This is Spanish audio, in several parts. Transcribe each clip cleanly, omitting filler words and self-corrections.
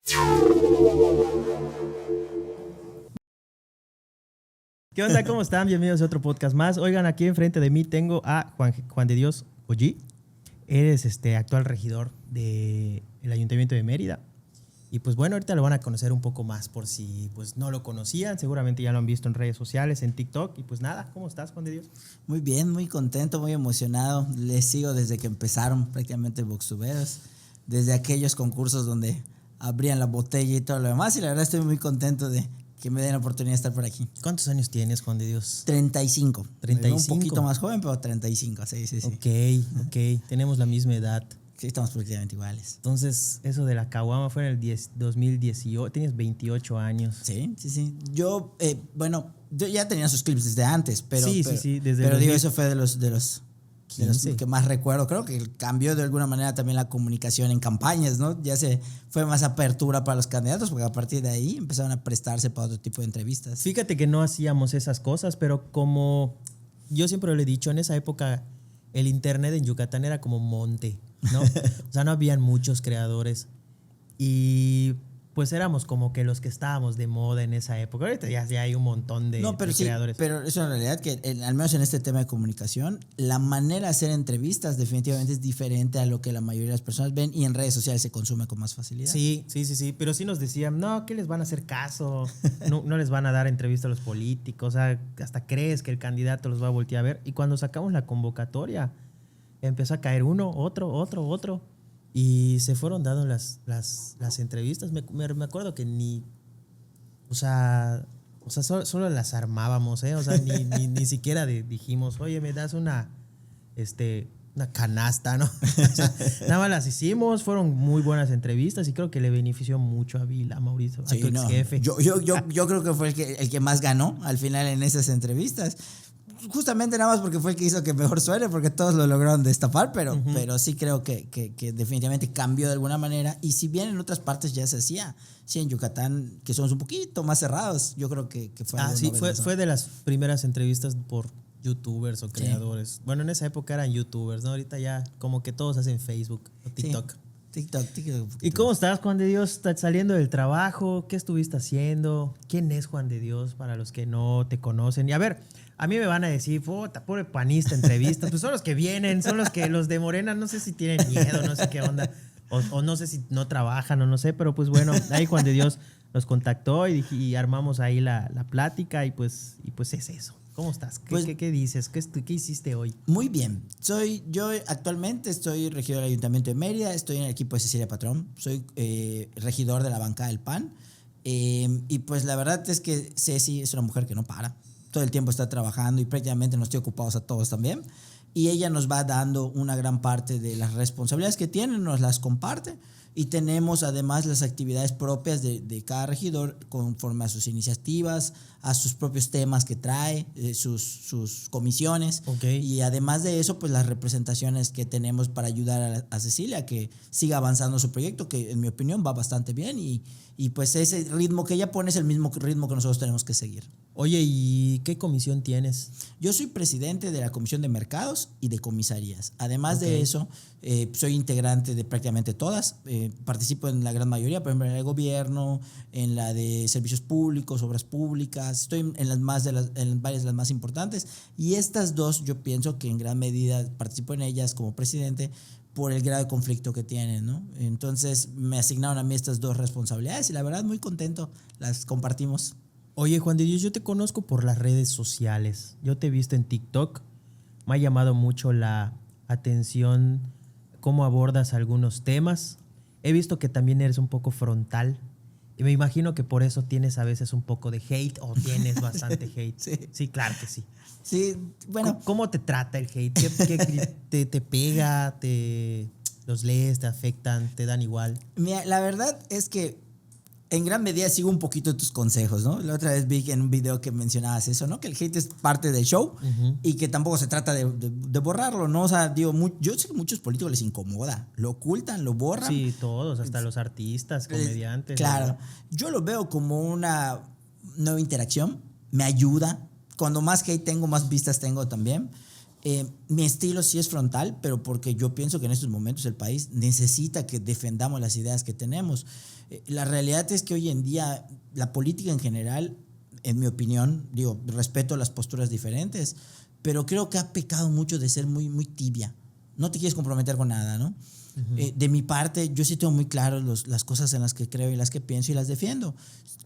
¿Qué onda? ¿Cómo están? Bienvenidos a otro podcast más. Oigan, aquí enfrente de mí tengo a Juan de Dios Ollí. Eres actual regidor del Ayuntamiento de Mérida. Y pues bueno, ahorita lo van a conocer un poco más por si pues no lo conocían. Seguramente ya lo han visto en redes sociales, en TikTok. Y pues nada, ¿cómo estás, Juan de Dios? Muy bien, muy contento, muy emocionado. Les sigo desde que empezaron prácticamente Voxtuberos, desde aquellos concursos donde abrían la botella y todo lo demás. Y la verdad estoy muy contento de que me den la oportunidad de estar por aquí. ¿Cuántos años tienes, Juan de Dios? 35. 35. Un poquito más joven, pero 35, sí. Ok. Tenemos la misma edad. Sí, estamos prácticamente iguales. Entonces, eso de la caguama fue en el 2018. Tienes 28 años. Sí. Yo ya tenía sus clips desde antes, pero Sí. pero digo, eso fue de los que más recuerdo. Creo que cambió de alguna manera también la comunicación en campañas, ¿no? Ya se fue más apertura para los candidatos, porque a partir de ahí empezaron a prestarse para otro tipo de entrevistas. Fíjate que no hacíamos esas cosas, pero como yo siempre lo he dicho, en esa época el internet en Yucatán era como monte, ¿no? O sea, no habían muchos creadores y pues éramos como que los que estábamos de moda en esa época. Ahorita ya hay un montón de creadores. Pero es una realidad que al menos en este tema de comunicación, la manera de hacer entrevistas definitivamente es diferente a lo que la mayoría de las personas ven, y en redes sociales se consume con más facilidad. Sí, pero sí nos decían, no, ¿qué les van a hacer caso? No les van a dar entrevista a los políticos, o sea, hasta crees que el candidato los va a voltear a ver. Y cuando sacamos la convocatoria, empezó a caer uno, otro. Y se fueron dando las entrevistas. Me acuerdo que solo las armábamos, ¿eh? O sea, ni siquiera dijimos, oye, me das una canasta, ¿no? O sea, nada más las hicimos, fueron muy buenas entrevistas y creo que le benefició mucho a Vila, a Mauricio, a tu ex jefe. Yo creo que fue el que más ganó al final en esas entrevistas. Justamente nada más porque fue el que hizo que mejor suene, porque todos lo lograron destapar, pero sí creo que definitivamente cambió de alguna manera. Y si bien en otras partes ya se hacía, sí, en Yucatán, que somos un poquito más cerrados, yo creo que fue algo novedoso. Fue de las primeras entrevistas por youtubers o creadores. Sí. Bueno, en esa época eran youtubers, ¿no? Ahorita ya como que todos hacen Facebook o TikTok. Sí. TikTok. ¿Y cómo estás, Juan de Dios? ¿Estás saliendo del trabajo? ¿Qué estuviste haciendo? ¿Quién es Juan de Dios para los que no te conocen? Y a ver, a mí me van a decir, puta, pobre panista, entrevistas. Pues son los que vienen, son los de Morena, no sé si tienen miedo, no sé qué onda. O no sé si no trabajan o no sé, pero pues bueno, ahí Juan de Dios nos contactó y armamos ahí la plática y pues es eso. ¿Cómo estás? ¿Qué dices? ¿Qué hiciste hoy? Muy bien. Yo actualmente estoy regidor del Ayuntamiento de Mérida, estoy en el equipo de Cecilia Patrón, soy regidor de la bancada del PAN. Y pues la verdad es que Ceci es una mujer que no para. Todo el tiempo está trabajando y prácticamente nos tiene ocupados a todos también. Y ella nos va dando una gran parte de las responsabilidades que tiene, nos las comparte. Y tenemos además las actividades propias de cada regidor conforme a sus iniciativas, a sus propios temas que trae, sus comisiones. Okay. Y además de eso, pues las representaciones que tenemos para ayudar a Cecilia que siga avanzando su proyecto, que en mi opinión va bastante bien. Y pues ese ritmo que ella pone es el mismo ritmo que nosotros tenemos que seguir. Oye, ¿y qué comisión tienes? Yo soy presidente de la Comisión de Mercados y de Comisarías. Además de eso, soy integrante de prácticamente todas. Participo en la gran mayoría, por ejemplo, en el gobierno, en la de servicios públicos, obras públicas. Estoy en varias de las más importantes. Y estas dos, yo pienso que en gran medida participo en ellas como presidente por el grado de conflicto que tienen, ¿no? Entonces me asignaron a mí estas dos responsabilidades y la verdad muy contento, las compartimos. Oye, Juan de Dios, yo te conozco por las redes sociales. Yo te he visto en TikTok. Me ha llamado mucho la atención cómo abordas algunos temas. He visto que también eres un poco frontal. Y me imagino que por eso tienes a veces un poco de hate o tienes bastante hate. Sí, claro que sí. Sí, bueno. ¿Cómo te trata el hate? ¿Qué te pega? ¿Los lees? ¿Te afectan? ¿Te dan igual? Mira, la verdad es que en gran medida sigo un poquito tus consejos, ¿no? La otra vez vi en un video que mencionabas eso, ¿no? Que el hate es parte del show y que tampoco se trata de borrarlo, ¿no? O sea, digo, yo sé que a muchos políticos les incomoda, lo ocultan, lo borran. Sí, todos, hasta los artistas, comediantes. Claro, ¿verdad? yo lo veo como una nueva interacción, me ayuda. Cuando más hate tengo, más vistas tengo también. Mi estilo sí es frontal, pero porque yo pienso que en estos momentos el país necesita que defendamos las ideas que tenemos. La realidad es que hoy en día la política en general, en mi opinión, digo, respeto las posturas diferentes, pero creo que ha pecado mucho de ser muy, muy tibia. No te quieres comprometer con nada, ¿no? De mi parte, yo sí tengo muy claro las cosas en las que creo y las que pienso y las defiendo.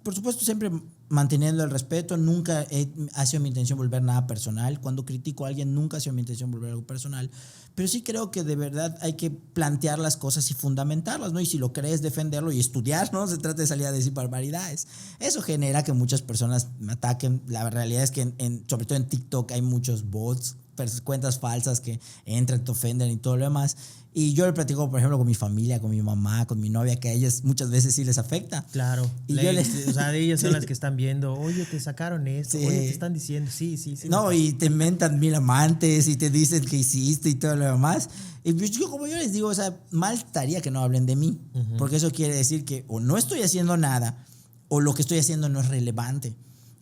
Por supuesto, siempre manteniendo el respeto. Nunca ha sido mi intención volver nada personal. Cuando critico a alguien, nunca ha sido mi intención volver algo personal. Pero sí creo que de verdad hay que plantear las cosas y fundamentarlas, ¿no? Y si lo crees, defenderlo y estudiar, ¿no? Se trata de salir a decir barbaridades. Eso genera que muchas personas me ataquen. La realidad es que, sobre todo en TikTok, hay muchos bots, cuentas falsas que entran, te ofenden y todo lo demás. Y yo le platico, por ejemplo, con mi familia, con mi mamá, con mi novia, que a ellas muchas veces sí les afecta. Claro. Y o sea, ellas son las que están viendo, oye, te sacaron esto, Sí. oye, te están diciendo, sí. No, y te mentan 1000 amantes y te dicen que hiciste y todo lo demás. Y pues yo, como yo les digo, o sea, mal estaría que no hablen de mí. Porque eso quiere decir que o no estoy haciendo nada o lo que estoy haciendo no es relevante.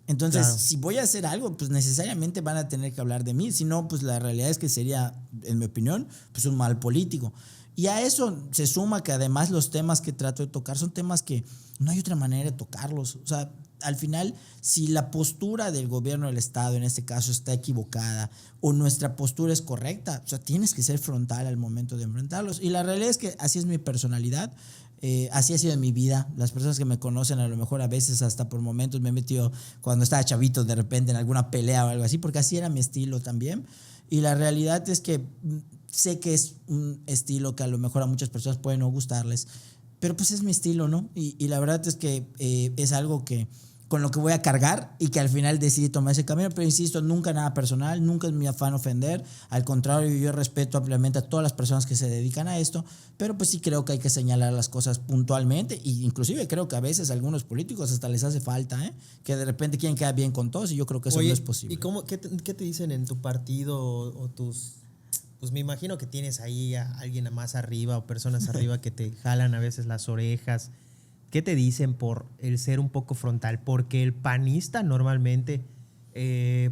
Entonces, Claro. si voy a hacer algo, pues necesariamente van a tener que hablar de mí. Si no, pues la realidad es que sería, en mi opinión, pues un mal político. Y a eso se suma que además los temas que trato de tocar son temas que no hay otra manera de tocarlos. O sea, al final, si la postura del gobierno del Estado, en este caso, está equivocada o nuestra postura es correcta, o sea, tienes que ser frontal al momento de enfrentarlos. Y la realidad es que así es mi personalidad. Así ha sido en mi vida. Las personas que me conocen, a lo mejor a veces hasta por momentos me he metido cuando estaba chavito de repente en alguna pelea o algo así, porque así era mi estilo también. Y la realidad es que sé que es un estilo que a lo mejor a muchas personas puede no gustarles, pero pues es mi estilo, ¿no? Y la verdad es que es algo que con lo que voy a cargar y que al final decidí tomar ese camino, pero insisto, nunca nada personal, nunca es mi afán ofender, al contrario, yo respeto ampliamente a todas las personas que se dedican a esto, pero pues sí creo que hay que señalar las cosas puntualmente, e inclusive creo que a veces a algunos políticos hasta les hace falta, que de repente quieren quedar bien con todos y yo creo que eso Oye, no es posible. ¿y qué te dicen en tu partido o tus... Pues me imagino que tienes ahí a alguien más arriba o personas arriba que te jalan a veces las orejas. ¿Qué te dicen por el ser un poco frontal? Porque el panista normalmente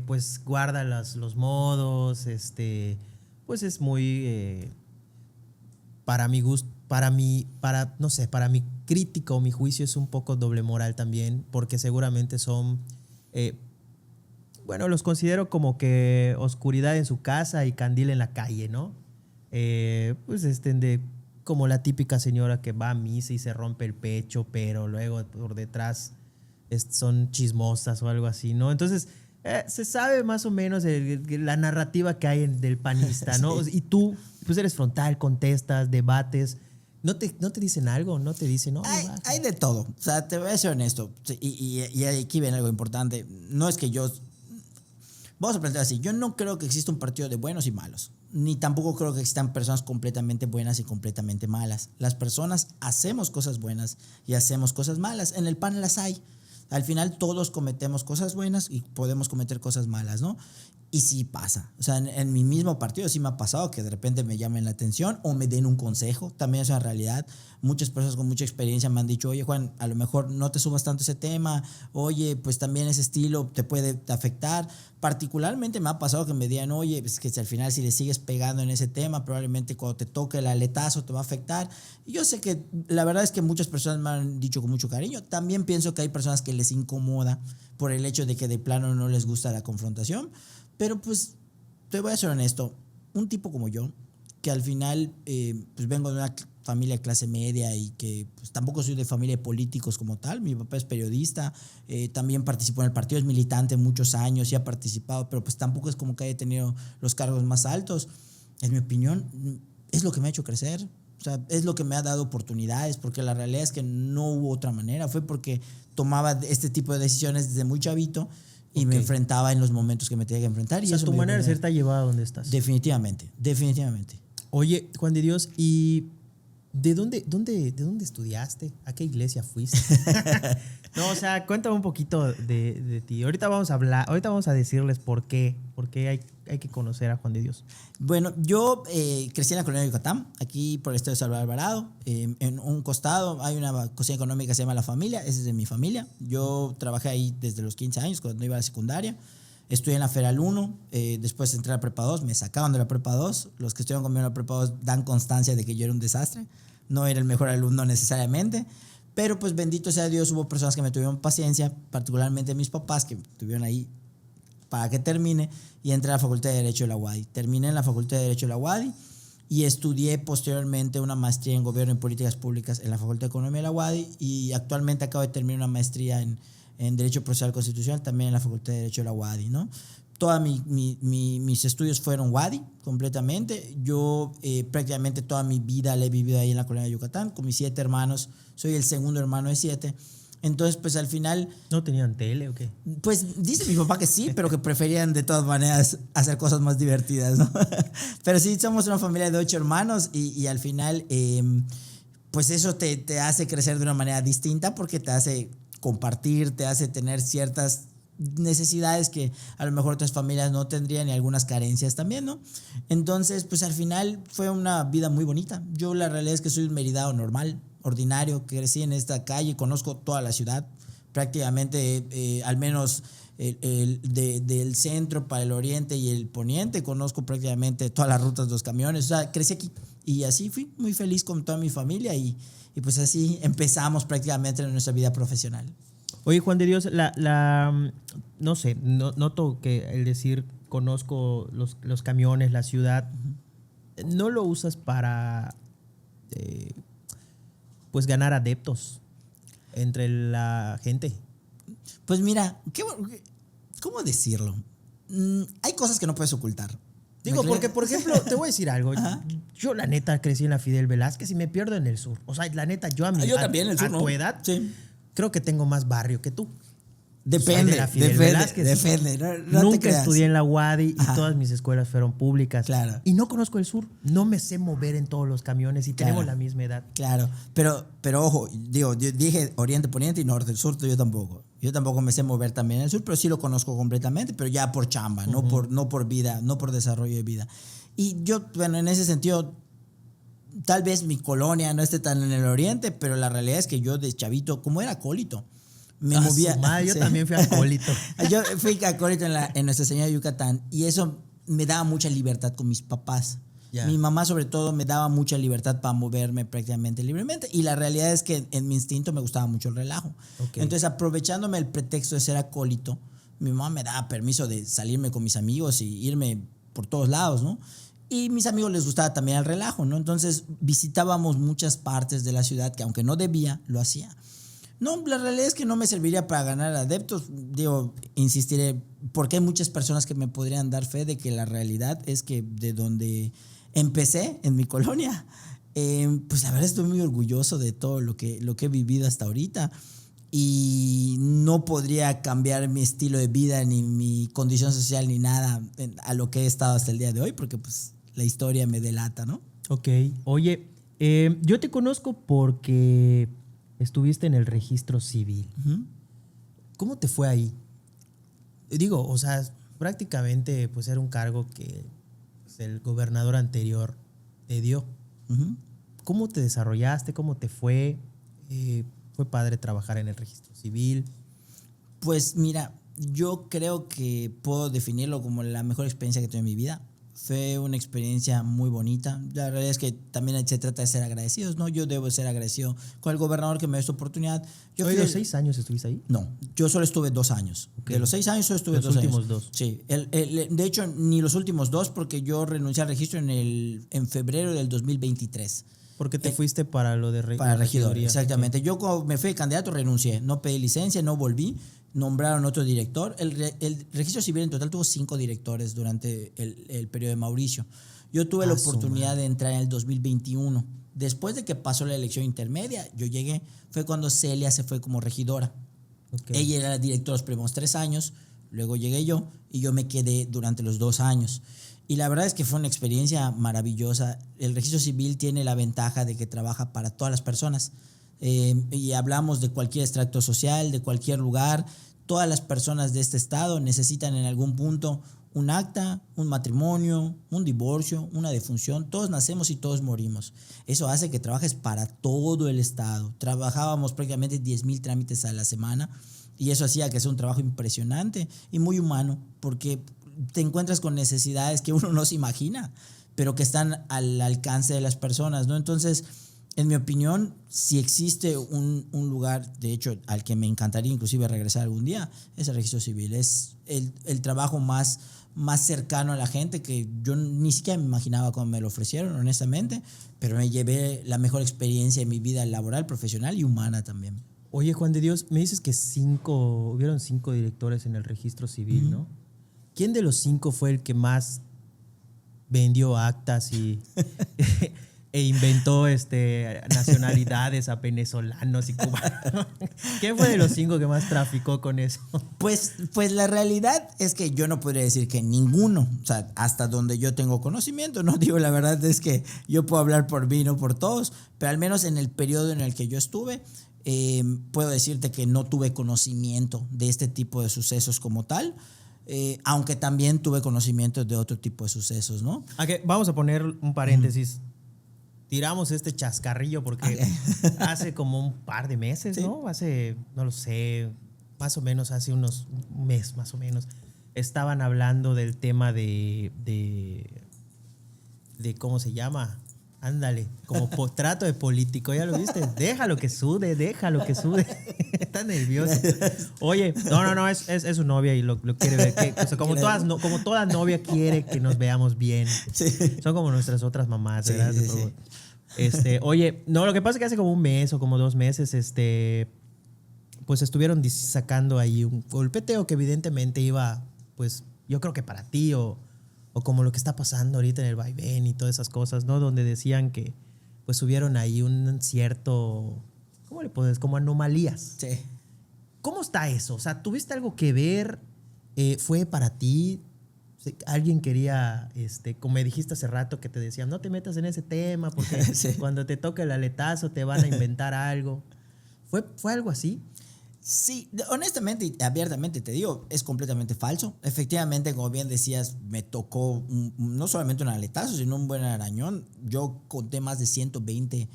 pues guarda los modos, pues es muy, para mi gusto, no sé, para mi crítica o mi juicio es un poco doble moral también, porque seguramente son, bueno, los considero como que oscuridad en su casa y candil en la calle, ¿no? Pues como la típica señora que va a misa y se rompe el pecho, pero luego por detrás son chismosas o algo así, ¿no? Entonces, se sabe más o menos la narrativa que hay del panista, ¿no? Sí. Y tú, pues eres frontal, contestas, debates. ¿No te dicen algo? ¿No te dicen? No, hay de todo. O sea, te voy a ser honesto. Y aquí viene algo importante. No es que yo... Vamos a plantear así. Yo no creo que exista un partido de buenos y malos. Ni tampoco creo que existan personas completamente buenas y completamente malas. Las personas hacemos cosas buenas y hacemos cosas malas. En el PAN las hay. Al final todos cometemos cosas buenas y podemos cometer cosas malas, ¿no? Y sí pasa. O sea, en mi mismo partido sí me ha pasado que de repente me llamen la atención o me den un consejo. También es una realidad. Muchas personas con mucha experiencia me han dicho, oye, Juan, a lo mejor no te subas tanto ese tema. Oye, pues también ese estilo te puede afectar. Particularmente me ha pasado que me digan, oye, pues que si al final si le sigues pegando en ese tema, probablemente cuando te toque el aletazo te va a afectar. Y yo sé que la verdad es que muchas personas me han dicho con mucho cariño. También pienso que hay personas que les incomoda por el hecho de que de plano no les gusta la confrontación. Pero pues te voy a ser honesto, un tipo como yo, que al final pues vengo de una familia de clase media y que pues tampoco soy de familia de políticos como tal, mi papá es periodista, también participó en el partido, es militante muchos años y ha participado, pero pues tampoco es como que haya tenido los cargos más altos. En mi opinión, es lo que me ha hecho crecer, o sea, es lo que me ha dado oportunidades, porque la realidad es que no hubo otra manera, fue porque tomaba este tipo de decisiones desde muy chavito. Y me enfrentaba en los momentos que me tenía que enfrentar. O sea, tu manera de ser te ha llevado a donde estás. Definitivamente, definitivamente. Oye, Juan de Dios, ¿y de dónde estudiaste? ¿A qué iglesia fuiste? No, o sea, cuéntame un poquito de ti. Ahorita vamos a decirles por qué hay que conocer a Juan de Dios. Bueno, yo crecí en la colonia de Yucatán, aquí por el estado de Salvador Alvarado. En un costado hay una cocina económica que se llama La Familia, esa es de mi familia. Yo trabajé ahí desde los 15 años, cuando iba a la secundaria. Estudié en la Federal 1, después entré a la Prepa 2, me sacaron de la Prepa 2. Los que estuvieron conmigo en la Prepa 2 dan constancia de que yo era un desastre. No era el mejor alumno necesariamente, pero pues bendito sea Dios, hubo personas que me tuvieron paciencia, particularmente mis papás, que estuvieron ahí para que termine, y entré a la Facultad de Derecho de la UADY. Terminé en la Facultad de Derecho de la UADY y estudié posteriormente una maestría en Gobierno y Políticas Públicas en la Facultad de Economía de la UADY, y actualmente acabo de terminar una maestría en Derecho Procesal Constitucional también en la Facultad de Derecho de la UADY, ¿no? Todos mis estudios fueron UADY completamente. Yo prácticamente toda mi vida la he vivido ahí en la colonia de Yucatán con mis 7 hermanos. Soy el segundo hermano de 7. Entonces, pues al final... ¿No tenían tele o qué? Pues dice mi papá que sí, pero que preferían de todas maneras hacer cosas más divertidas, ¿no? Pero sí, somos una familia de 8 hermanos y al final, pues eso te hace crecer de una manera distinta porque te hace compartir, te hace tener ciertas necesidades que a lo mejor otras familias no tendrían y algunas carencias también, ¿no? Entonces, pues al final fue una vida muy bonita. Yo la realidad es que soy un meridado normal, ordinario, que crecí en esta calle, conozco toda la ciudad, prácticamente al menos del centro para el oriente y el poniente, conozco prácticamente todas las rutas de los camiones, o sea, crecí aquí y así fui muy feliz con toda mi familia y pues así empezamos prácticamente en nuestra vida profesional. Oye, Juan de Dios, no sé, noto que el decir conozco los camiones, la ciudad, no lo usas para pues ganar adeptos entre la gente. Pues mira, ¿cómo decirlo? Hay cosas que no puedes ocultar. Digo, porque, por ejemplo, te voy a decir algo. Ajá. Yo, la neta, crecí en la Fidel Velázquez y me pierdo en el sur. O sea, la neta, yo también en el sur, a tu edad, sí, creo que tengo más barrio que tú. Depende. No Nunca estudié en la UADY y todas mis escuelas fueron públicas. Claro. Y no conozco el sur. No me sé mover en todos los camiones y tenemos la misma edad. Claro. Pero ojo, yo dije oriente, poniente y norte. El sur yo tampoco. Yo tampoco me sé mover también en el sur, pero sí lo conozco completamente, pero ya por chamba, no por vida, no por desarrollo de vida. Y yo, bueno, en ese sentido, tal vez mi colonia no esté tan en el oriente, pero la realidad es que yo de chavito, como era acólito, me movía. Yo sí. También fui acólito. Yo fui acólito en Nuestra Señora de Yucatán y eso me daba mucha libertad con mis papás. Yeah. Mi mamá sobre todo me daba mucha libertad para moverme prácticamente libremente y la realidad es que en mi instinto me gustaba mucho el relajo. Okay. Entonces, aprovechándome el pretexto de ser acólito, mi mamá me daba permiso de salirme con mis amigos y irme por todos lados, ¿no? Y mis amigos les gustaba también el relajo, ¿no? Entonces visitábamos muchas partes de la ciudad que aunque no debía, lo hacía. No, la realidad es que no me serviría para ganar adeptos. Digo, insistiré, porque hay muchas personas que me podrían dar fe de que la realidad es que de donde empecé, en mi colonia, pues la verdad estoy muy orgulloso de todo lo que he vivido hasta ahorita. Y no podría cambiar mi estilo de vida, ni mi condición social, ni nada a lo que he estado hasta el día de hoy, porque pues la historia me delata, ¿no? Ok. Oye, yo te conozco porque estuviste en el registro civil. Uh-huh. ¿Cómo te fue ahí? Digo, o sea, prácticamente pues era un cargo que pues, el gobernador anterior te dio. Uh-huh. ¿Cómo te desarrollaste? ¿Cómo te fue? ¿Fue padre trabajar en el registro civil? Pues mira, yo creo que puedo definirlo como la mejor experiencia que tuve en mi vida. Fue una experiencia muy bonita. La realidad es que también se trata de ser agradecidos, ¿no? Yo debo ser agradecido con el gobernador que me dio esta oportunidad. ¿Oye, los 6 años estuviste ahí? No, yo solo estuve 2 años. Okay. De los 6 años solo estuve 2 años. Los últimos 2. Sí. De hecho, ni los últimos 2 porque yo renuncié al registro en febrero del 2023. ¿Por qué te fuiste para lo de para regidor? Exactamente. Okay. Yo como me fui candidato renuncié. No pedí licencia, no volví. Nombraron otro director. El registro civil en total tuvo 5 directores durante el periodo de Mauricio. Yo tuve la oportunidad de entrar en el 2021. Después de que pasó la elección intermedia, yo llegué. Fue cuando Celia se fue como regidora. Okay. Ella era la directora los primeros 3 años. Luego llegué yo y yo me quedé durante los 2 años. Y la verdad es que fue una experiencia maravillosa. El registro civil tiene la ventaja de que trabaja para todas las personas. Y hablamos de cualquier estrato social, de cualquier lugar. Todas las personas de este estado necesitan en algún punto un acta, un matrimonio, un divorcio, una defunción. Todos nacemos y todos morimos. Eso hace que trabajes para todo el estado. Trabajábamos prácticamente 10,000 trámites a la semana Y eso hacía que sea un trabajo impresionante y muy humano, porque te encuentras con necesidades que uno no se imagina, pero que están al alcance de las personas, ¿no? Entonces, en mi opinión, si existe un lugar, de hecho, al que me encantaría inclusive regresar algún día, es el registro civil. Es el trabajo más cercano a la gente, que yo ni siquiera me imaginaba cuando me lo ofrecieron, honestamente, pero me llevé la mejor experiencia de mi vida laboral, profesional y humana también. Oye, Juan de Dios, me dices que hubieron 5 directores en el registro civil, ¿no? ¿Quién de los 5 fue el que más vendió actas e inventó nacionalidades a venezolanos y cubanos? ¿Quién fue de los 5 que más traficó con eso? Pues la realidad es que yo no podría decir que ninguno, o sea, hasta donde yo tengo conocimiento, ¿no? Digo, la verdad es que yo puedo hablar por mí, no por todos, pero al menos en el periodo en el que yo estuve, puedo decirte que no tuve conocimiento de este tipo de sucesos como tal, aunque también tuve conocimiento de otro tipo de sucesos, ¿no? Okay, vamos a poner un paréntesis. Tiramos este chascarrillo porque hace como un par de meses, ¿no? No lo sé, más o menos hace un mes más o menos, estaban hablando del tema de ¿cómo se llama? Ándale, como trato de político, ¿ya lo viste? Déjalo que sude. Está nervioso. Oye, no, es su novia y lo quiere ver. O sea, como toda novia quiere que nos veamos bien. Sí. Son como nuestras otras mamás, ¿verdad? Sí. Oye, no, lo que pasa es que hace como un mes o como 2 meses, pues estuvieron sacando ahí un golpeteo que evidentemente iba, pues, yo creo que para ti o como lo que está pasando ahorita en el vaivén y todas esas cosas, ¿no? Donde decían que pues hubieron ahí un cierto, ¿cómo le pones? Como anomalías. Sí. ¿Cómo está eso? O sea, ¿tuviste algo que ver? ¿Fue para ti? Alguien quería, como me dijiste hace rato que te decían, no te metas en ese tema porque sí, cuando te toque el aletazo te van a inventar algo. ¿Fue algo así? Sí, honestamente y abiertamente te digo, es completamente falso. Efectivamente, como bien decías, me tocó no solamente un aletazo, sino un buen arañón. Yo conté más de 120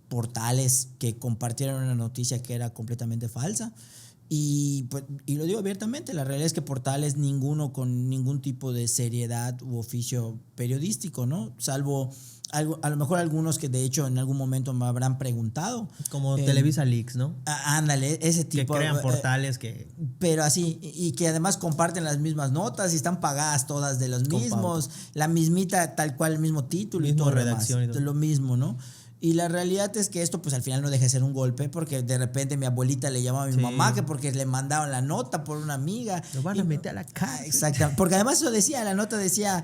portales que compartieron una noticia que era completamente falsa. Y lo digo abiertamente, la realidad es que portales ninguno con ningún tipo de seriedad u oficio periodístico, ¿no? Salvo a lo mejor algunos que de hecho en algún momento me habrán preguntado. Como Televisa Leaks, ¿no? Ándale, ese tipo. Que crean portales que... Pero así, y que además comparten las mismas notas y están pagadas todas de los mismos, la mismita, tal cual, el mismo título y todo redacción, lo mismo, ¿no? Y la realidad es que esto pues al final no deja de ser un golpe, porque de repente mi abuelita le llamaba a mi mamá que porque le mandaron la nota por una amiga. Lo van a meter a la cárcel. Exactamente, porque además eso decía, la nota decía,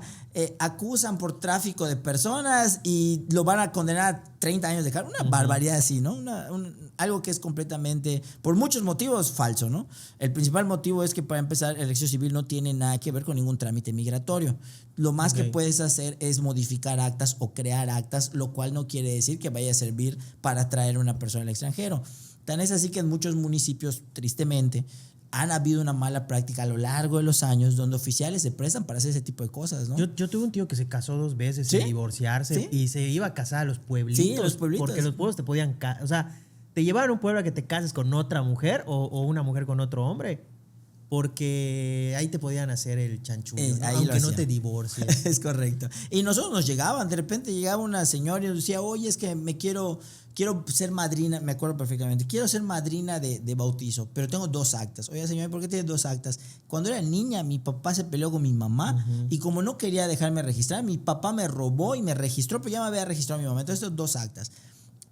acusan por tráfico de personas y lo van a condenar a 30 años de cárcel. Una barbaridad así, ¿no? Algo que es completamente, por muchos motivos, falso, ¿no? El principal motivo es que para empezar el registro civil no tiene nada que ver con ningún trámite migratorio. Lo más que puedes hacer es modificar actas o crear actas, lo cual no quiere decir que vaya a servir para traer a una persona al extranjero. Tan es así que en muchos municipios, tristemente, han habido una mala práctica a lo largo de los años donde oficiales se prestan para hacer ese tipo de cosas, ¿no? Yo tuve un tío que se casó 2 veces sin divorciarse y se iba a casar a los pueblitos. Sí, los pueblitos. Porque los pueblos te podían... O sea, te llevaban a un pueblo a que te cases con otra mujer o una mujer con otro hombre. Porque ahí te podían hacer el chanchullo, ¿no? Aunque no te divorcies. Es correcto. Y nosotros nos llegaban, de repente llegaba una señora y nos decía, oye, es que me quiero ser madrina, me acuerdo perfectamente, quiero ser madrina de bautizo, pero tengo 2 actas. Oye, señora, ¿por qué tienes 2 actas? Cuando era niña, mi papá se peleó con mi mamá y como no quería dejarme registrar, mi papá me robó y me registró, pero ya me había registrado mi mamá. Entonces, tengo 2 actas.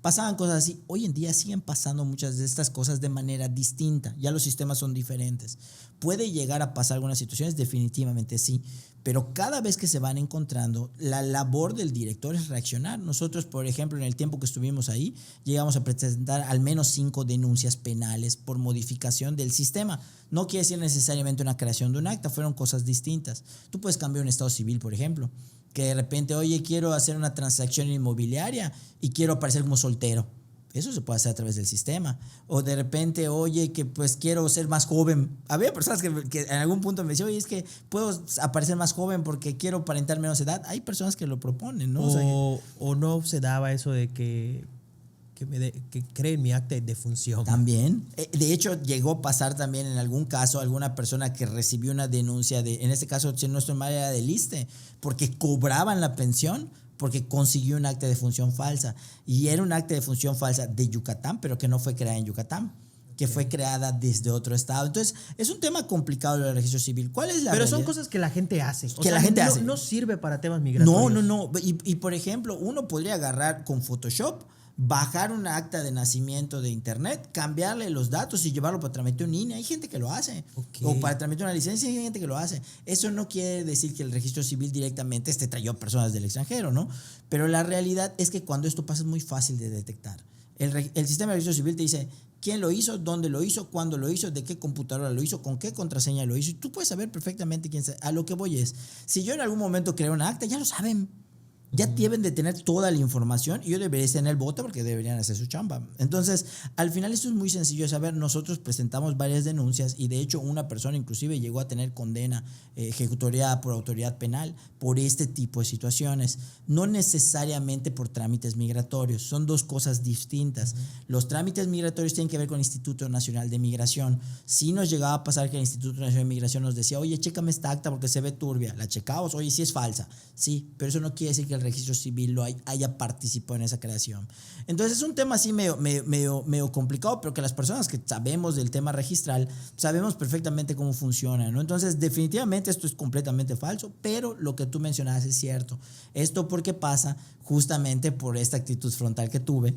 Pasaban cosas así. Hoy en día siguen pasando muchas de estas cosas de manera distinta. Ya los sistemas son diferentes. ¿Puede llegar a pasar algunas situaciones? Definitivamente sí. Pero cada vez que se van encontrando, la labor del director es reaccionar. Nosotros, por ejemplo, en el tiempo que estuvimos ahí, llegamos a presentar al menos 5 denuncias penales por modificación del sistema. No quiere decir necesariamente una creación de un acta, fueron cosas distintas. Tú puedes cambiar un estado civil, por ejemplo, que de repente, oye, quiero hacer una transacción inmobiliaria y quiero aparecer como soltero. Eso se puede hacer a través del sistema. O de repente, oye, que pues quiero ser más joven. Había personas que en algún punto me decían, oye, es que puedo aparecer más joven porque quiero aparentar menos edad. Hay personas que lo proponen, ¿no? O no se daba eso de que que creen mi acta de defunción. También. De hecho, llegó a pasar también en algún caso alguna persona que recibió una denuncia en este caso, si no estoy mal, era del ISSSTE, porque cobraban la pensión porque consiguió un acta de defunción falsa. Y era un acta de defunción falsa de Yucatán, pero que no fue creada en Yucatán, que fue creada desde otro estado. Entonces, es un tema complicado el registro civil. ¿Cuál es la Pero realidad? son cosas que la gente hace. Que la gente hace. No sirve para temas migratorios. No. Y por ejemplo, uno podría agarrar con Photoshop, bajar una acta de nacimiento de internet, cambiarle los datos y llevarlo para tramitar un INE. Hay gente que lo hace. Okay. O para tramitar una licencia hay gente que lo hace. Eso no quiere decir que el registro civil directamente trayó personas del extranjero, ¿no? Pero la realidad es que cuando esto pasa es muy fácil de detectar. El sistema de registro civil te dice quién lo hizo, dónde lo hizo, cuándo lo hizo, de qué computadora lo hizo, con qué contraseña lo hizo. Y tú puedes saber perfectamente quién. A lo que voy es, si yo en algún momento creo una acta, ya lo saben. Ya deben de tener toda la información y yo debería estar en el bote porque deberían hacer su chamba. Entonces, al final esto es muy sencillo de saber. Nosotros presentamos varias denuncias y de hecho una persona inclusive llegó a tener condena ejecutoriada por autoridad penal por este tipo de situaciones. No necesariamente por trámites migratorios, son dos cosas distintas. Los trámites migratorios tienen que ver con el Instituto Nacional de Migración. Si nos llegaba a pasar que el Instituto Nacional de Migración nos decía, oye, chécame esta acta porque se ve turbia, la checamos, oye, sí es falsa. Sí, pero eso no quiere decir que el registro civil haya participado en esa creación. Entonces es un tema así medio complicado, pero que las personas que sabemos del tema registral sabemos perfectamente cómo funciona, ¿no? Entonces definitivamente esto es completamente falso, pero lo que tú mencionabas es cierto. Esto porque pasa justamente por esta actitud frontal que tuve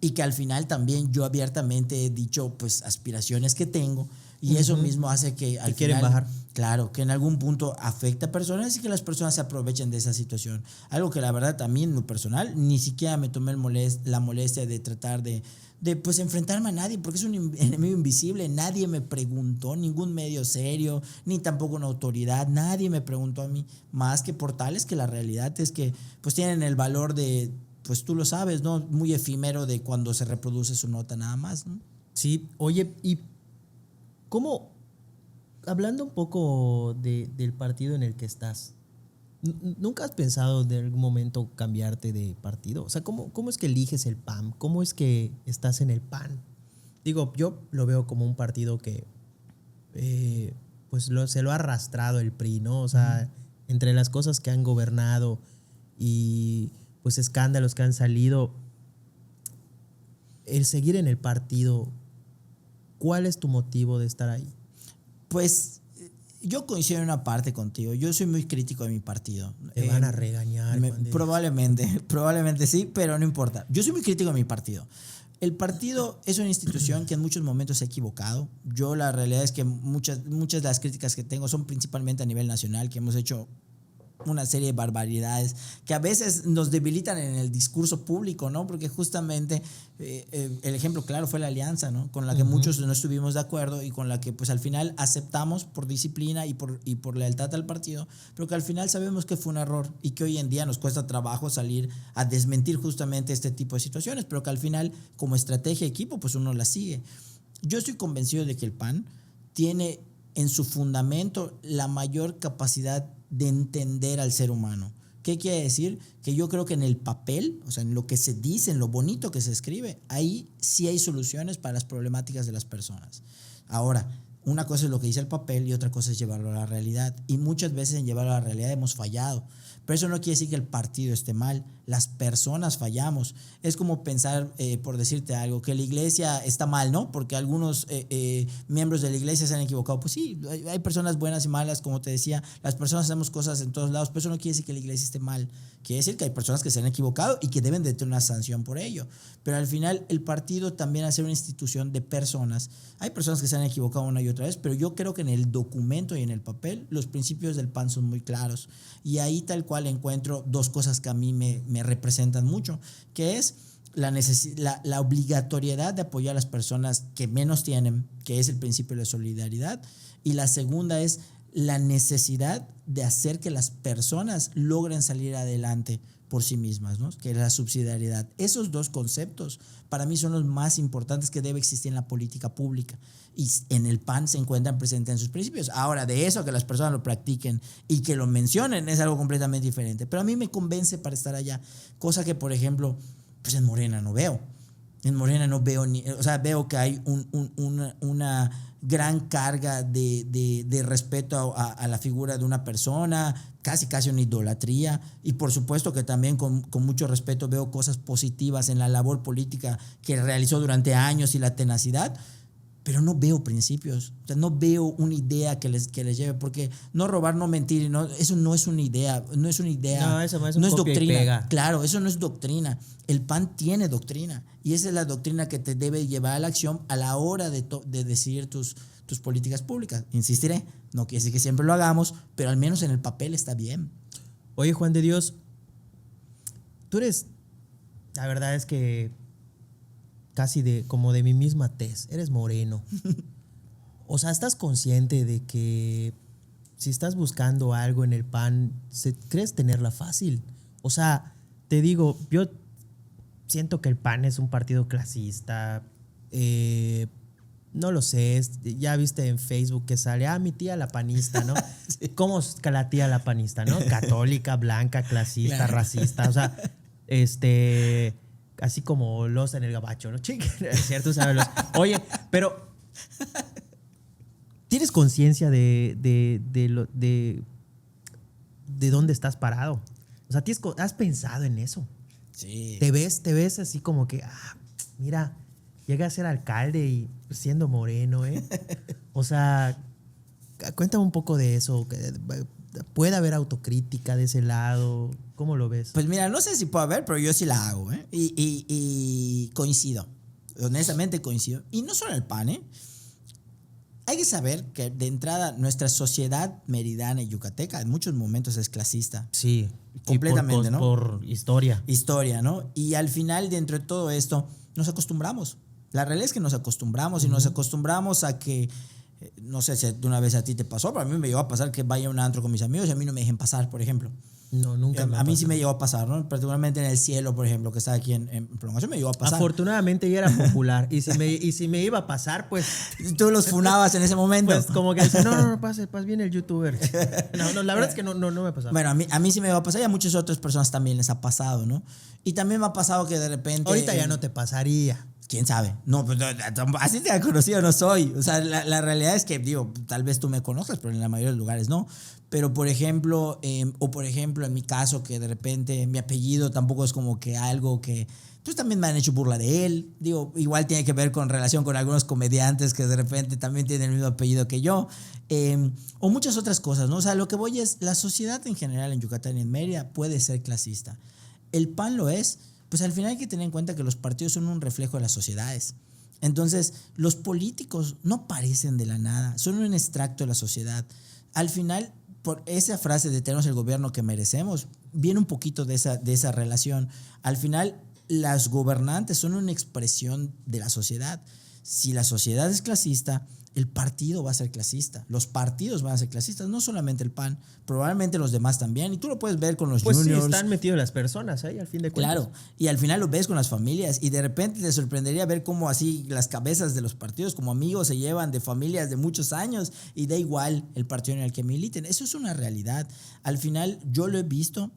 y que al final también yo abiertamente he dicho pues aspiraciones que tengo y eso mismo hace que al quieren final, bajar. claro, que en algún punto afecta a personas y que las personas se aprovechen de esa situación. Algo que la verdad también en lo personal ni siquiera me tomé la molestia de tratar de pues enfrentarme a nadie porque es un enemigo invisible. Nadie me preguntó, ningún medio serio, ni tampoco una autoridad, nadie me preguntó a mí, más que portales que la realidad es que pues tienen el valor de, pues tú lo sabes, ¿no? Muy efímero de cuando se reproduce su nota nada más, ¿no? Sí, oye, ¿y cómo, hablando un poco del partido en el que estás, ¿nunca has pensado de algún momento cambiarte de partido? O sea, ¿cómo es que eliges el PAN? ¿Cómo es que estás en el PAN? Digo, yo lo veo como un partido que pues se lo ha arrastrado el PRI, ¿no? O sea, entre las cosas que han gobernado y pues escándalos que han salido, el seguir en el partido, ¿cuál es tu motivo de estar ahí? Pues yo coincido en una parte contigo. Yo soy muy crítico de mi partido. Te van a regañar. Probablemente sí, pero no importa. Yo soy muy crítico de mi partido. El partido es una institución que en muchos momentos se ha equivocado. Yo la realidad es que muchas de las críticas que tengo son principalmente a nivel nacional, que hemos hecho una serie de barbaridades que a veces nos debilitan en el discurso público, ¿no? Porque justamente el ejemplo claro fue la alianza, ¿no? Con la que muchos no estuvimos de acuerdo y con la que pues al final aceptamos por disciplina y por lealtad al partido, pero que al final sabemos que fue un error y que hoy en día nos cuesta trabajo salir a desmentir justamente este tipo de situaciones, pero que al final como estrategia de equipo pues uno la sigue. Yo estoy convencido de que el PAN tiene en su fundamento la mayor capacidad de entender al ser humano. ¿Qué quiere decir? Que yo creo que en el papel, o sea, en lo que se dice, en lo bonito que se escribe, ahí sí hay soluciones para las problemáticas de las personas. Ahora, una cosa es lo que dice el papel y otra cosa es llevarlo a la realidad. Y muchas veces en llevarlo a la realidad hemos fallado. Pero eso no quiere decir que el partido esté mal. Las personas fallamos. Es como pensar, por decirte algo, que la iglesia está mal, ¿no? Porque algunos miembros de la iglesia se han equivocado. Pues sí, hay personas buenas y malas, como te decía. Las personas hacemos cosas en todos lados, pero eso no quiere decir que la iglesia esté mal. Quiere decir que hay personas que se han equivocado y que deben de tener una sanción por ello. Pero al final el partido también hace una institución de personas. Hay personas que se han equivocado una y otra vez, pero yo creo que en el documento y en el papel los principios del PAN son muy claros. Y ahí tal cual encuentro dos cosas que a mí me representan mucho, que es la obligatoriedad de apoyar a las personas que menos tienen, que es el principio de la solidaridad, y la segunda es la necesidad de hacer que las personas logren salir adelante por sí mismas, ¿no? Que es la subsidiariedad. Esos dos conceptos para mí son los más importantes que debe existir en la política pública y en el PAN se encuentran presentes en sus principios. Ahora, de eso a que las personas lo practiquen y que lo mencionen es algo completamente diferente, pero a mí me convence para estar allá, cosa que por ejemplo pues en Morena no veo. En Morena no veo ni, o sea, veo que hay una gran carga de respeto a la figura de una persona, casi una idolatría, y por supuesto que también con mucho respeto veo cosas positivas en la labor política que realizó durante años y la tenacidad, pero no veo principios, o sea, no veo una idea que les lleve, porque no robar, no mentir, no, eso no es una idea, no es eso es no es copia y doctrina. pega. Claro, eso no es doctrina. El PAN tiene doctrina, y esa es la doctrina que te debe llevar a la acción a la hora de decidir tus políticas públicas. Insistiré, no quiere decir que siempre lo hagamos, pero al menos en el papel está bien. Oye, Juan de Dios, tú eres, la verdad es que casi como de mi misma tez, eres moreno. O sea, ¿estás consciente de que si estás buscando algo en el PAN, crees tenerla fácil? O sea, te digo, yo siento que el PAN es un partido clasista. No lo sé, ya viste en Facebook que sale, mi tía la panista, ¿no? Sí. ¿Cómo es que la tía la panista, no? Católica, blanca, clasista, claro, racista, o sea, así como los en el gabacho, ¿no? Chica, es cierto, sabes. Oye, pero ¿tienes conciencia de dónde estás parado? O sea, ¿has pensado en eso? Sí. ¿Te ves así como que, mira, llega a ser alcalde y siendo moreno, ¿eh? O sea, cuéntame un poco de eso. ¿Puede haber autocrítica de ese lado? ¿Cómo lo ves? Pues mira, no sé si puede haber, pero yo sí la hago, ¿eh? Y coincido. Honestamente coincido. Y no solo el PAN, ¿eh? Hay que saber que de entrada nuestra sociedad meridana y yucateca en muchos momentos es clasista. Sí. Completamente, ¿no? Por historia. Historia, ¿no? Y al final, dentro de todo esto, nos acostumbramos. La realidad es que nos acostumbramos y nos acostumbramos a que, no sé si una vez a ti te pasó, pero a mí me llegó a pasar que vaya a un antro con mis amigos y a mí no me dejen pasar, por ejemplo. No, nunca me ha A mí pasado. sí me llegó a pasar, ¿no? Particularmente en el cielo, por ejemplo, que está aquí en Prolongación, me llegó a pasar. Afortunadamente ya era popular. Y si me iba a pasar, pues... Tú los funabas en ese momento. Pues como que dice, no, pase bien el youtuber. No, la verdad es que no me pasaba. Bueno, a mí sí me va a pasar y a muchas otras personas también les ha pasado, ¿no? Y también me ha pasado que de repente... Ahorita ya no te pasaría. ¿Quién sabe? No, pues así te ha conocido no soy. O sea, la realidad es que, digo, tal vez tú me conozcas, pero en la mayoría de los lugares no. Pero, por ejemplo, en mi caso, que de repente mi apellido tampoco es como que algo que... Pues también me han hecho burla de él. Digo, igual tiene que ver con relación con algunos comediantes que de repente también tienen el mismo apellido que yo. O muchas otras cosas, ¿no? O sea, lo que voy es, la sociedad en general en Yucatán y en Mérida puede ser clasista. El PAN lo es. Pues al final hay que tener en cuenta que los partidos son un reflejo de las sociedades. Entonces, los políticos no parecen de la nada, son un extracto de la sociedad. Al final, por esa frase de tenemos el gobierno que merecemos, viene un poquito de esa relación. Al final, las gobernantes son una expresión de la sociedad. Si la sociedad es clasista, el partido va a ser clasista. Los partidos van a ser clasistas, no solamente el PAN, probablemente los demás también. Y tú lo puedes ver con los pues juniors. Sí, están metidos las personas ahí, al fin de cuentas. Claro, y al final lo ves con las familias y de repente te sorprendería ver cómo así las cabezas de los partidos como amigos se llevan de familias de muchos años y da igual el partido en el que militen. Eso es una realidad. Al final yo lo he visto,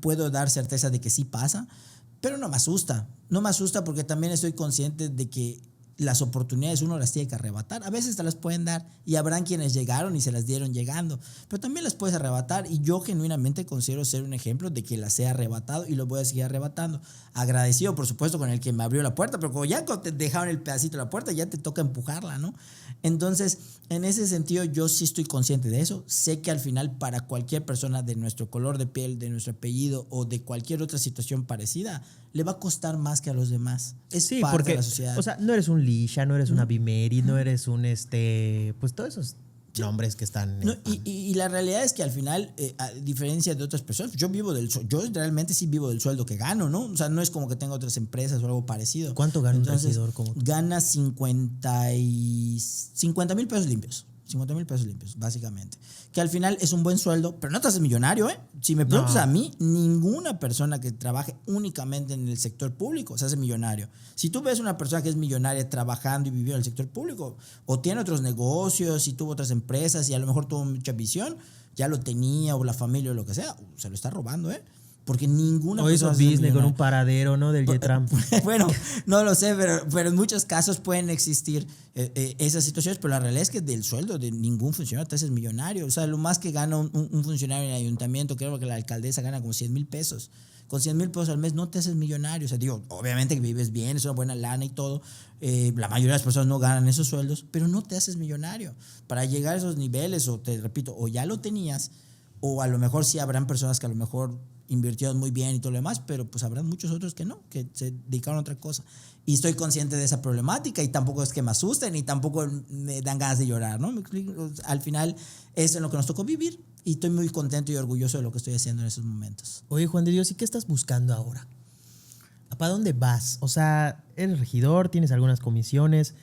puedo dar certeza de que sí pasa, pero no me asusta. No me asusta porque también estoy consciente de que las oportunidades uno las tiene que arrebatar. A veces te las pueden dar y habrán quienes llegaron y se las dieron llegando, pero también las puedes arrebatar y yo genuinamente considero ser un ejemplo de que las he arrebatado y lo voy a seguir arrebatando. Agradecido, por supuesto, con el que me abrió la puerta, pero como ya te dejaron el pedacito de la puerta, ya te toca empujarla, ¿no? Entonces, en ese sentido, yo sí estoy consciente de eso. Sé que al final para cualquier persona de nuestro color de piel, de nuestro apellido o de cualquier otra situación parecida, le va a costar más que a los demás. Es parte de la sociedad. O sea, no eres un Lisha, no eres una Bimeri, no eres un pues todos esos nombres que están. No, y la realidad es que al final, a diferencia de otras personas, yo realmente sí vivo del sueldo que gano, ¿no? O sea, no es como que tengo otras empresas o algo parecido. ¿Cuánto gana un regidor como tú? Gana 50,000 pesos limpios. 50,000 pesos limpios, básicamente. Que al final es un buen sueldo, pero no te haces millonario, ¿eh? Si me preguntas a mí, ninguna persona que trabaje únicamente en el sector público se hace millonario. Si tú ves una persona que es millonaria trabajando y viviendo en el sector público, o tiene otros negocios y tuvo otras empresas y a lo mejor tuvo mucha visión, ya lo tenía, o la familia o lo que sea, se lo está robando, ¿eh? porque ninguna O hizo persona se hace business con un millonaria. paradero, ¿no? Del Jetram. Bueno, no lo sé, pero en muchos casos pueden existir esas situaciones, pero la realidad es que del sueldo de ningún funcionario te haces millonario. O sea, lo más que gana un funcionario en el ayuntamiento, creo que la alcaldesa gana como 100,000 pesos. Con 100,000 pesos al mes no te haces millonario. O sea, digo, obviamente que vives bien, es una buena lana y todo. La mayoría de las personas no ganan esos sueldos, pero no te haces millonario. Para llegar a esos niveles, o te repito, o ya lo tenías, o a lo mejor sí habrán personas que a lo mejor invirtieron muy bien y todo lo demás, pero pues habrán muchos otros que no, que se dedicaron a otra cosa. Y estoy consciente de esa problemática y tampoco es que me asusten y tampoco me dan ganas de llorar, ¿no? Al final es en lo que nos tocó vivir y estoy muy contento y orgulloso de lo que estoy haciendo en esos momentos. Oye, Juan de Dios, ¿y qué estás buscando ahora? ¿Para dónde vas? O sea, eres regidor, tienes algunas comisiones,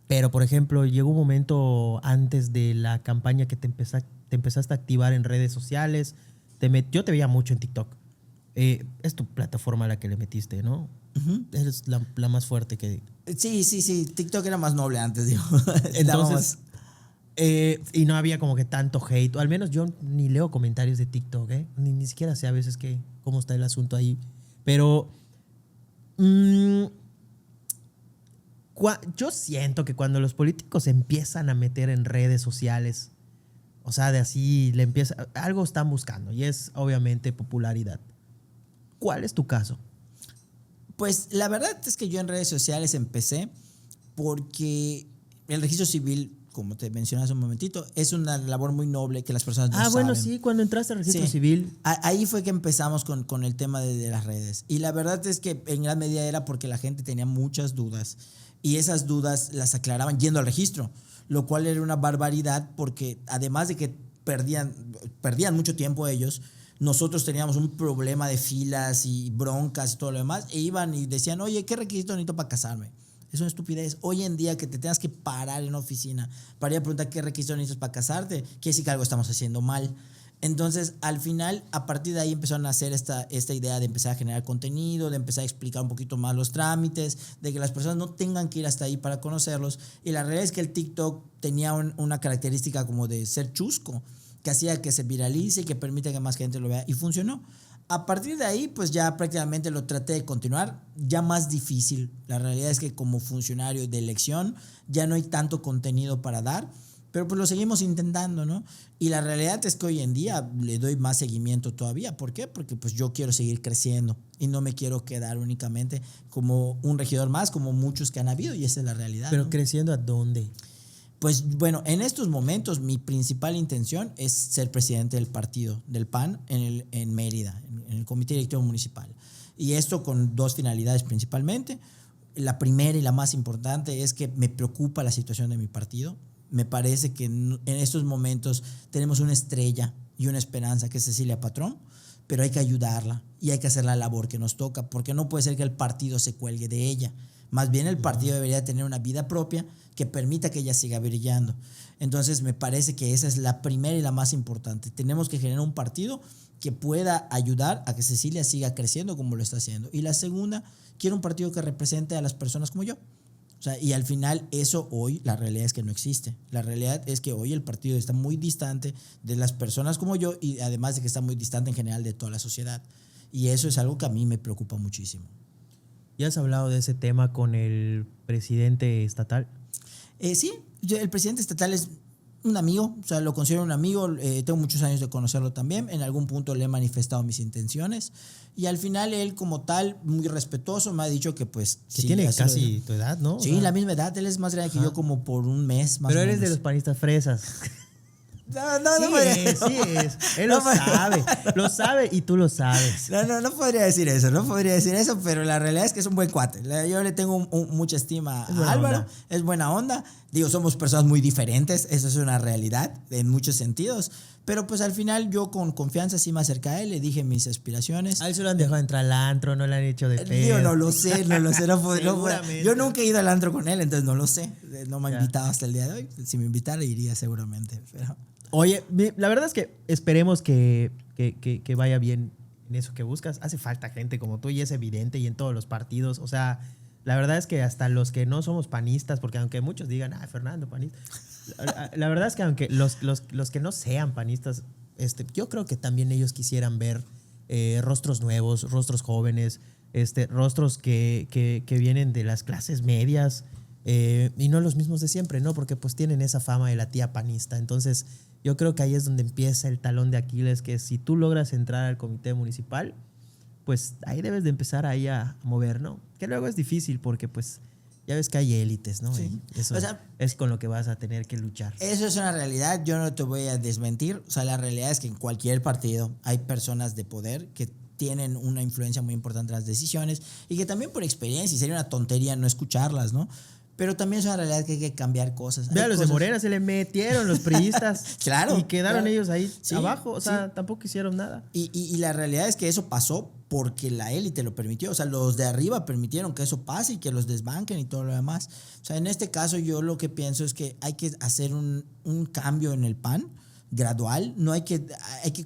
pero por ejemplo, llegó un momento antes de la campaña que te empezaste a activar en redes sociales. Yo te veía mucho en TikTok. Es tu plataforma a la que le metiste, ¿no? Uh-huh. Eres la más fuerte que... Sí. TikTok era más noble antes, digo. Entonces, y no había como que tanto hate. O al menos yo ni leo comentarios de TikTok, ¿eh? Ni siquiera sé a veces cómo está el asunto ahí. Pero yo siento que cuando los políticos se empiezan a meter en redes sociales, o sea, de así algo están buscando y es obviamente popularidad. ¿Cuál es tu caso? Pues la verdad es que yo en redes sociales empecé porque el registro civil, como te mencioné hace un momentito, es una labor muy noble que las personas no saben. Bueno, sí, cuando entraste al registro civil. Ahí fue que empezamos con el tema de las redes. Y la verdad es que en gran medida era porque la gente tenía muchas dudas y esas dudas las aclaraban yendo al registro, lo cual era una barbaridad porque además de que perdían mucho tiempo ellos, nosotros teníamos un problema de filas y broncas y todo lo demás, e iban y decían, oye, ¿qué requisito necesito para casarme? Es una estupidez. Hoy en día que te tengas que parar en una oficina para ir a preguntar qué requisito necesitas para casarte, quiere decir que algo estamos haciendo mal. Entonces, al final, a partir de ahí empezaron a hacer esta idea de empezar a generar contenido, de empezar a explicar un poquito más los trámites, de que las personas no tengan que ir hasta ahí para conocerlos. Y la realidad es que el TikTok tenía una característica como de ser chusco, que hacía que se viralice y que permita que más gente lo vea. Y funcionó. A partir de ahí, pues ya prácticamente lo traté de continuar, ya más difícil. La realidad es que como funcionario de elección ya no hay tanto contenido para dar, pero pues lo seguimos intentando, ¿no? Y la realidad es que hoy en día le doy más seguimiento todavía. ¿Por qué? Porque pues yo quiero seguir creciendo y no me quiero quedar únicamente como un regidor más, como muchos que han habido, y esa es la realidad. ¿Pero ¿no? creciendo a dónde? Pues bueno, en estos momentos mi principal intención es ser presidente del partido, del PAN, en Mérida, en el Comité Directivo Municipal. Y esto con dos finalidades principalmente. La primera y la más importante es que me preocupa la situación de mi partido. Me parece que en estos momentos tenemos una estrella y una esperanza que es Cecilia Patrón, pero hay que ayudarla y hay que hacer la labor que nos toca, porque no puede ser que el partido se cuelgue de ella. Más bien el partido debería tener una vida propia que permita que ella siga brillando. Entonces me parece que esa es la primera y la más importante. Tenemos que generar un partido que pueda ayudar a que Cecilia siga creciendo como lo está haciendo. Y la segunda, quiero un partido que represente a las personas como yo. O sea, y al final eso hoy, la realidad es que no existe. La realidad es que hoy el partido está muy distante de las personas como yo y además de que está muy distante en general de toda la sociedad. Y eso es algo que a mí me preocupa muchísimo. ¿Ya has hablado de ese tema con el presidente estatal? Sí, el presidente estatal es un amigo, o sea, lo considero un amigo, tengo muchos años de conocerlo también, en algún punto le he manifestado mis intenciones y al final él como tal, muy respetuoso, me ha dicho que pues... Que sí, tiene casi tu edad, ¿no? Sí, la misma edad, él es más grande que yo como por un mes más. Pero o eres menos. de los panistas fresas. No, sí es. Él lo sabe y tú lo sabes. No podría decir eso, pero la realidad es que es un buen cuate. Yo le tengo mucha estima a Álvaro, es buena onda. Digo, somos personas muy diferentes, eso es una realidad en muchos sentidos. Pero pues al final yo con confianza sí me acerqué a él, le dije mis aspiraciones. A él se lo han dejado entrar al antro, no le han hecho de pedo. Digo, no lo sé. Yo nunca he ido al antro con él, entonces no lo sé. No me ha invitado hasta el día de hoy. Si me invitara iría seguramente, pero... Oye, la verdad es que esperemos que vaya bien en eso que buscas. Hace falta gente como tú y es evidente y en todos los partidos. O sea, la verdad es que hasta los que no somos panistas, porque aunque muchos digan, Fernando, panista. La verdad es que aunque los que no sean panistas, yo creo que también ellos quisieran ver rostros nuevos, rostros jóvenes, rostros que vienen de las clases medias y no los mismos de siempre, ¿no? Porque pues tienen esa fama de la tía panista. Entonces yo creo que ahí es donde empieza el talón de Aquiles, que si tú logras entrar al comité municipal, pues ahí debes de empezar ahí a mover, ¿no? Que luego es difícil porque pues ya ves que hay élites, ¿no? Sí. Y eso es con lo que vas a tener que luchar. Eso es una realidad, yo no te voy a desmentir. O sea, la realidad es que en cualquier partido hay personas de poder que tienen una influencia muy importante en las decisiones y que también por experiencia, y sería una tontería no escucharlas, ¿no? Pero también es una realidad que hay que cambiar cosas. Ve a los de Morena, se le metieron los priistas. Claro. Y quedaron ellos ahí Sí, abajo. O sea, sí. tampoco hicieron nada. Y la realidad es que eso pasó porque la élite lo permitió. O sea, los de arriba permitieron que eso pase y que los desbanquen y todo lo demás. O sea, en este caso yo lo que pienso es que hay que hacer un cambio en el PAN gradual. No hay que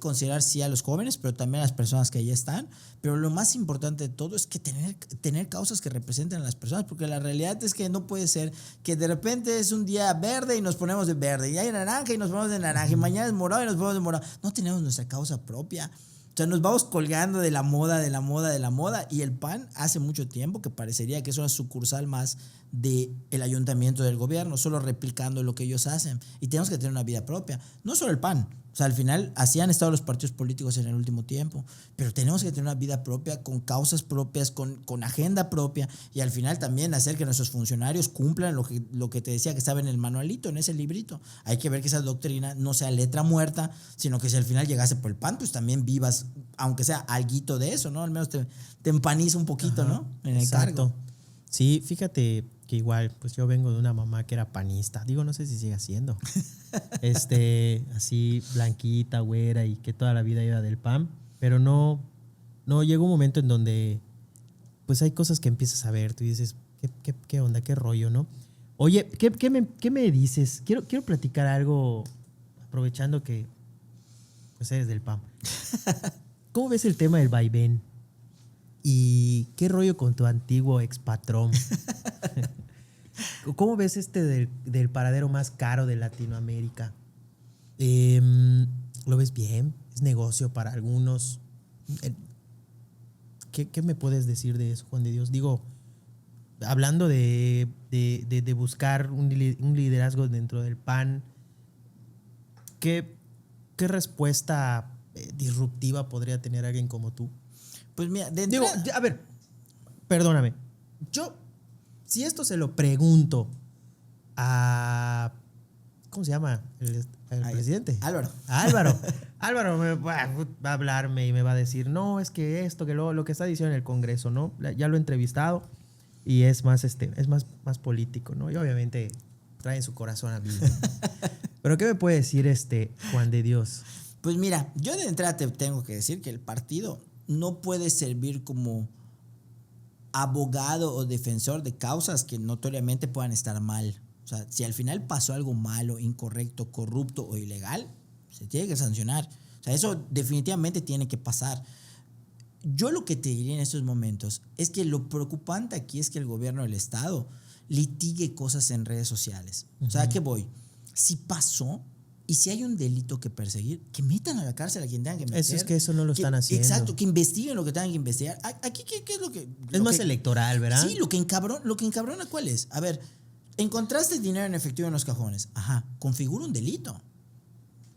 considerar sí a los jóvenes, pero también a las personas que ahí están. Pero lo más importante de todo es que tener causas que representen a las personas, porque la realidad es que no puede ser que de repente es un día verde y nos ponemos de verde, y hay naranja y nos ponemos de naranja, y mañana es morado y nos ponemos de morado. No tenemos nuestra causa propia. O sea, nos vamos colgando de la moda, de la moda, de la moda. Y el PAN hace mucho tiempo que parecería que es una sucursal más del ayuntamiento del gobierno, solo replicando lo que ellos hacen. Y tenemos que tener una vida propia. No solo el PAN. O sea, al final así han estado los partidos políticos en el último tiempo. Pero tenemos que tener una vida propia, con causas propias, con agenda propia. Y al final también hacer que nuestros funcionarios cumplan lo que te decía que estaba en el manualito, en ese librito. Hay que ver que esa doctrina no sea letra muerta, sino que si al final llegase por el PAN, pues también vivas, aunque sea alguito de eso, ¿no? Al menos te empaniza un poquito, ajá, ¿no? En el cargo. Sí, fíjate que igual, pues yo vengo de una mamá que era panista. Digo, no sé si sigue siendo. Así blanquita, güera, y que toda la vida iba del PAN. Pero no llegó un momento en donde pues hay cosas que empiezas a ver. Tú dices, ¿qué onda? ¿Qué rollo, no? Oye, ¿qué me dices? Quiero platicar algo, aprovechando que pues eres del PAN. ¿Cómo ves el tema del vaivén? ¿Y qué rollo con tu antiguo expatrón? ¿Cómo ves del paradero más caro de Latinoamérica? ¿Lo ves bien? ¿Es negocio para algunos? ¿Qué me puedes decir de eso, Juan de Dios? Digo, hablando de buscar un liderazgo dentro del PAN, ¿qué respuesta disruptiva podría tener alguien como tú? Pues mira, digo, a ver, perdóname. Yo, si esto se lo pregunto a... ¿Cómo se llama el presidente? Álvaro. Álvaro va a hablarme y me va a decir, no, es que esto, que lo que está diciendo en el Congreso, ¿no? Ya lo he entrevistado y es más político, ¿no? Y obviamente trae en su corazón a mí. Pero ¿qué me puede decir Juan de Dios? Pues mira, yo de entrada te tengo que decir que el partido no puede servir como abogado o defensor de causas que notoriamente puedan estar mal. O sea, si al final pasó algo malo, incorrecto, corrupto o ilegal, se tiene que sancionar. O sea, eso definitivamente tiene que pasar. Yo lo que te diría en estos momentos es que lo preocupante aquí es que el gobierno del Estado litigue cosas en redes sociales. O sea, ¿a qué voy? Si pasó y si hay un delito que perseguir, que metan a la cárcel a quien tengan que meter. Eso es que eso no lo están haciendo. Exacto, que investiguen lo que tengan que investigar. Aquí, ¿qué es lo que...? Es más electoral, ¿verdad? Sí, lo que encabrona, ¿cuál es? A ver, encontraste dinero en efectivo en los cajones. Ajá, configura un delito.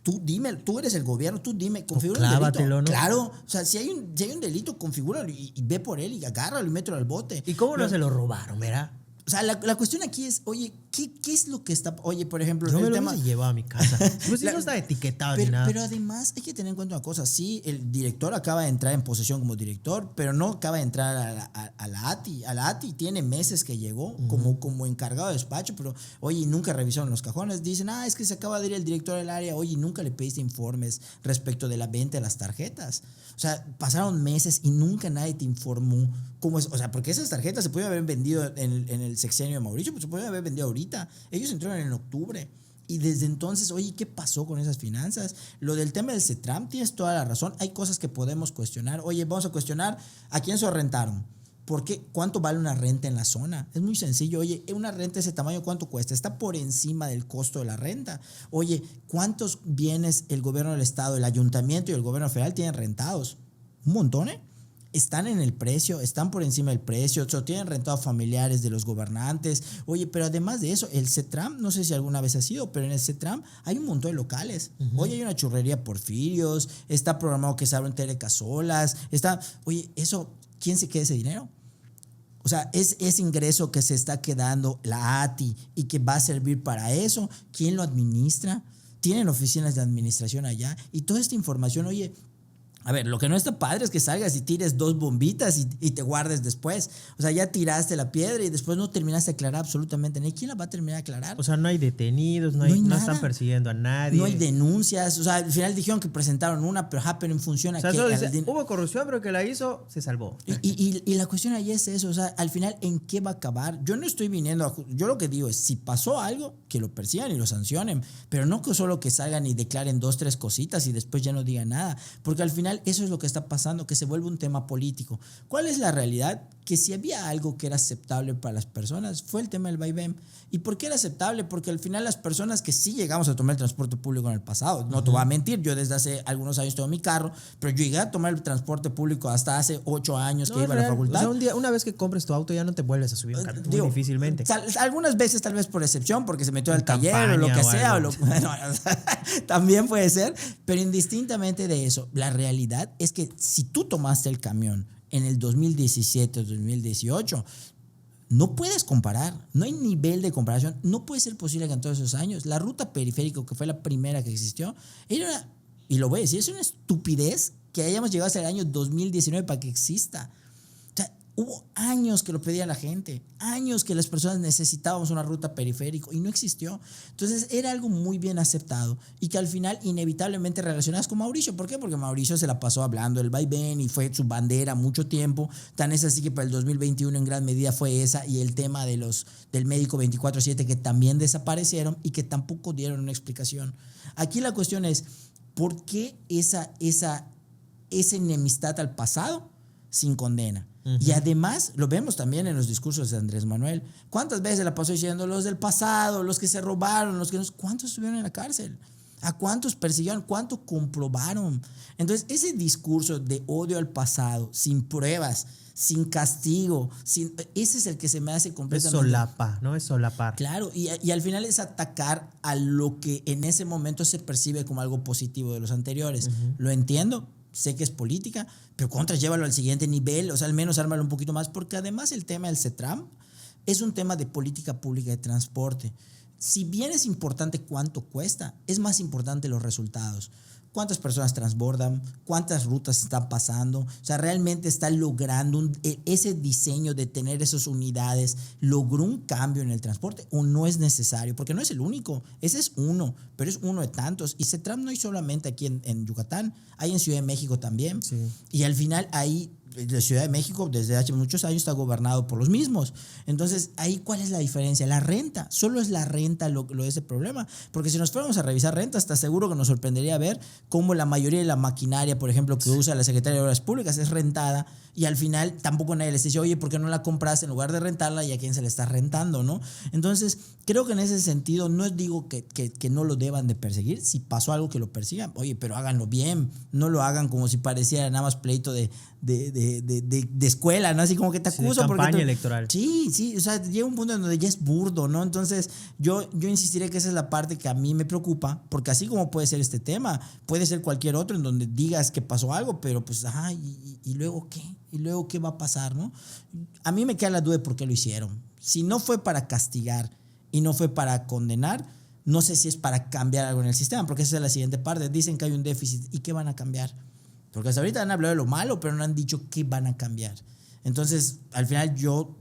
Tú dime, tú eres el gobierno, tú dime, configura un delito. ¿No? Claro, o sea, si hay un delito, configúralo y ve por él y agárralo y mételo al bote. ¿Y cómo no se lo robaron, verdad? O sea, la cuestión aquí es, oye, ¿qué es lo que está...? Oye, por ejemplo... No me lo hubiese llevado a mi casa. Pues no está etiquetado ni nada. Pero además hay que tener en cuenta una cosa. Sí, el director acaba de entrar en posesión como director, pero no acaba de entrar a la ATI. A la ATI tiene meses que llegó como encargado de despacho, pero oye, nunca revisaron los cajones. Dicen, es que se acaba de ir el director del área. Oye, nunca le pediste informes respecto de la venta de las tarjetas. O sea, pasaron meses y nunca nadie te informó cómo es. O sea, porque esas tarjetas se pueden haber vendido en el sexenio de Mauricio, pues se pueden haber vendido ahorita. Ellos entraron en octubre. Y desde entonces, oye, ¿qué pasó con esas finanzas? Lo del tema del CETRAM, tienes toda la razón. Hay cosas que podemos cuestionar. Oye, vamos a cuestionar a quién se rentaron. ¿Por qué? ¿Cuánto vale una renta en la zona? Es muy sencillo. Oye, una renta de ese tamaño, ¿cuánto cuesta? Está por encima del costo de la renta. Oye, ¿cuántos bienes el gobierno del estado, el ayuntamiento y el gobierno federal tienen rentados? un montón, están en el precio, están por encima del precio, o sea, tienen rentado a familiares de los gobernantes. Oye, pero además de eso, el CETRAM, no sé si alguna vez ha sido, pero en el CETRAM hay un montón de locales. Hoy hay una churrería Porfirios, está programado que se abren telecasolas, oye, eso, ¿quién se queda ese dinero? O sea, ese ingreso que se está quedando la ATI y que va a servir para eso, ¿quién lo administra? Tienen oficinas de administración allá y toda esta información, oye, a ver, lo que no está padre es que salgas y tires 2 bombitas y te guardes después. O sea, ya tiraste la piedra y después no terminaste de aclarar absolutamente ni quién la va a terminar de aclarar. O sea, no hay detenidos, no están persiguiendo a nadie. No hay denuncias. O sea, al final dijeron que presentaron una, pero en función a o sea, que... hubo corrupción, pero que la hizo, se salvó. Y la cuestión ahí es eso. O sea, al final, ¿en qué va a acabar? Yo no estoy viniendo a... Yo lo que digo es, si pasó algo, que lo persigan y lo sancionen. Pero no que solo que salgan y declaren 2, 3 cositas y después ya no digan nada. Porque al final eso es lo que está pasando, que se vuelve un tema político. ¿Cuál es la realidad? Que si había algo que era aceptable para las personas, fue el tema del vaivén. ¿Y por qué era aceptable? Porque al final las personas que sí llegamos a tomar el transporte público en el pasado, no te voy a mentir, yo desde hace algunos años tengo mi carro, pero yo llegué a tomar el transporte público hasta hace 8 años que iba a la facultad. O sea, una vez que compres tu auto ya no te vuelves a subir un carro, muy difícilmente. Algunas veces tal vez por excepción, porque se metió al taller o lo que sea, también puede ser, pero indistintamente de eso, la realidad es que si tú tomaste el camión en el 2017 o 2018, no puedes comparar, no hay nivel de comparación, no puede ser posible que en todos esos años la ruta periférica, que fue la primera que existió, y lo voy a decir, es una estupidez que hayamos llegado hasta el año 2019 para que exista. Hubo años que lo pedía la gente, años que las personas necesitábamos una ruta periférica y no existió. Entonces era algo muy bien aceptado y que al final inevitablemente relacionadas con Mauricio. ¿Por qué? Porque Mauricio se la pasó hablando del vaivén y fue su bandera mucho tiempo. Tan es así que para el 2021 en gran medida fue esa y el tema del médico 24/7 que también desaparecieron y que tampoco dieron una explicación. Aquí la cuestión es, ¿por qué esa enemistad al pasado sin condena? Y además lo vemos también en los discursos de Andrés Manuel. ¿Cuántas veces la pasó diciendo los del pasado, los que se robaron, cuántos estuvieron en la cárcel? ¿A cuántos persiguieron? ¿Cuánto comprobaron? Entonces, ese discurso de odio al pasado, sin pruebas, sin castigo, ese es el que se me hace completamente... Es solapa, ¿no? Es solapar. Claro, y al final es atacar a lo que en ese momento se percibe como algo positivo de los anteriores. Lo entiendo. Sé que es política, pero llévalo al siguiente nivel, o sea, al menos ármalo un poquito más, porque además el tema del CETRAM es un tema de política pública de transporte. Si bien es importante cuánto cuesta, es más importante los resultados. ¿Cuántas personas transbordan? ¿Cuántas rutas están pasando? O sea, realmente está logrando ese diseño de tener esas unidades, logró un cambio en el transporte o no es necesario, porque no es el único, ese es uno, pero es uno de tantos. Y CETRAM no hay solamente aquí en Yucatán, hay en Ciudad de México también. Sí. Y al final ahí la Ciudad de México desde hace muchos años está gobernado por los mismos. Entonces, ahí ¿cuál es la diferencia? La renta, solo es la renta lo es el problema. Porque si nos fuéramos a revisar rentas, te aseguro que nos sorprendería ver cómo la mayoría de la maquinaria, por ejemplo, que usa la Secretaría de Obras Públicas es rentada y al final tampoco nadie les dice, oye, ¿por qué no la compraste en lugar de rentarla y a quién se le está rentando, ¿no? Entonces, creo que en ese sentido no digo que no lo deban de perseguir. Si pasó algo que lo persigan, oye, pero háganlo bien, no lo hagan como si pareciera nada más pleito de escuela, ¿no? Así como que te acuso. De campaña electoral. Sí, o sea, llega un punto en donde ya es burdo, ¿no? Entonces, yo insistiré que esa es la parte que a mí me preocupa, porque así como puede ser este tema, puede ser cualquier otro en donde digas que pasó algo, pero pues, ¿y luego qué? ¿Y luego qué va a pasar, no? A mí me queda la duda de por qué lo hicieron. Si no fue para castigar y no fue para condenar, no sé si es para cambiar algo en el sistema, porque esa es la siguiente parte. Dicen que hay un déficit, ¿y qué van a cambiar? Porque hasta ahorita han hablado de lo malo, pero no han dicho qué van a cambiar. Entonces, al final yo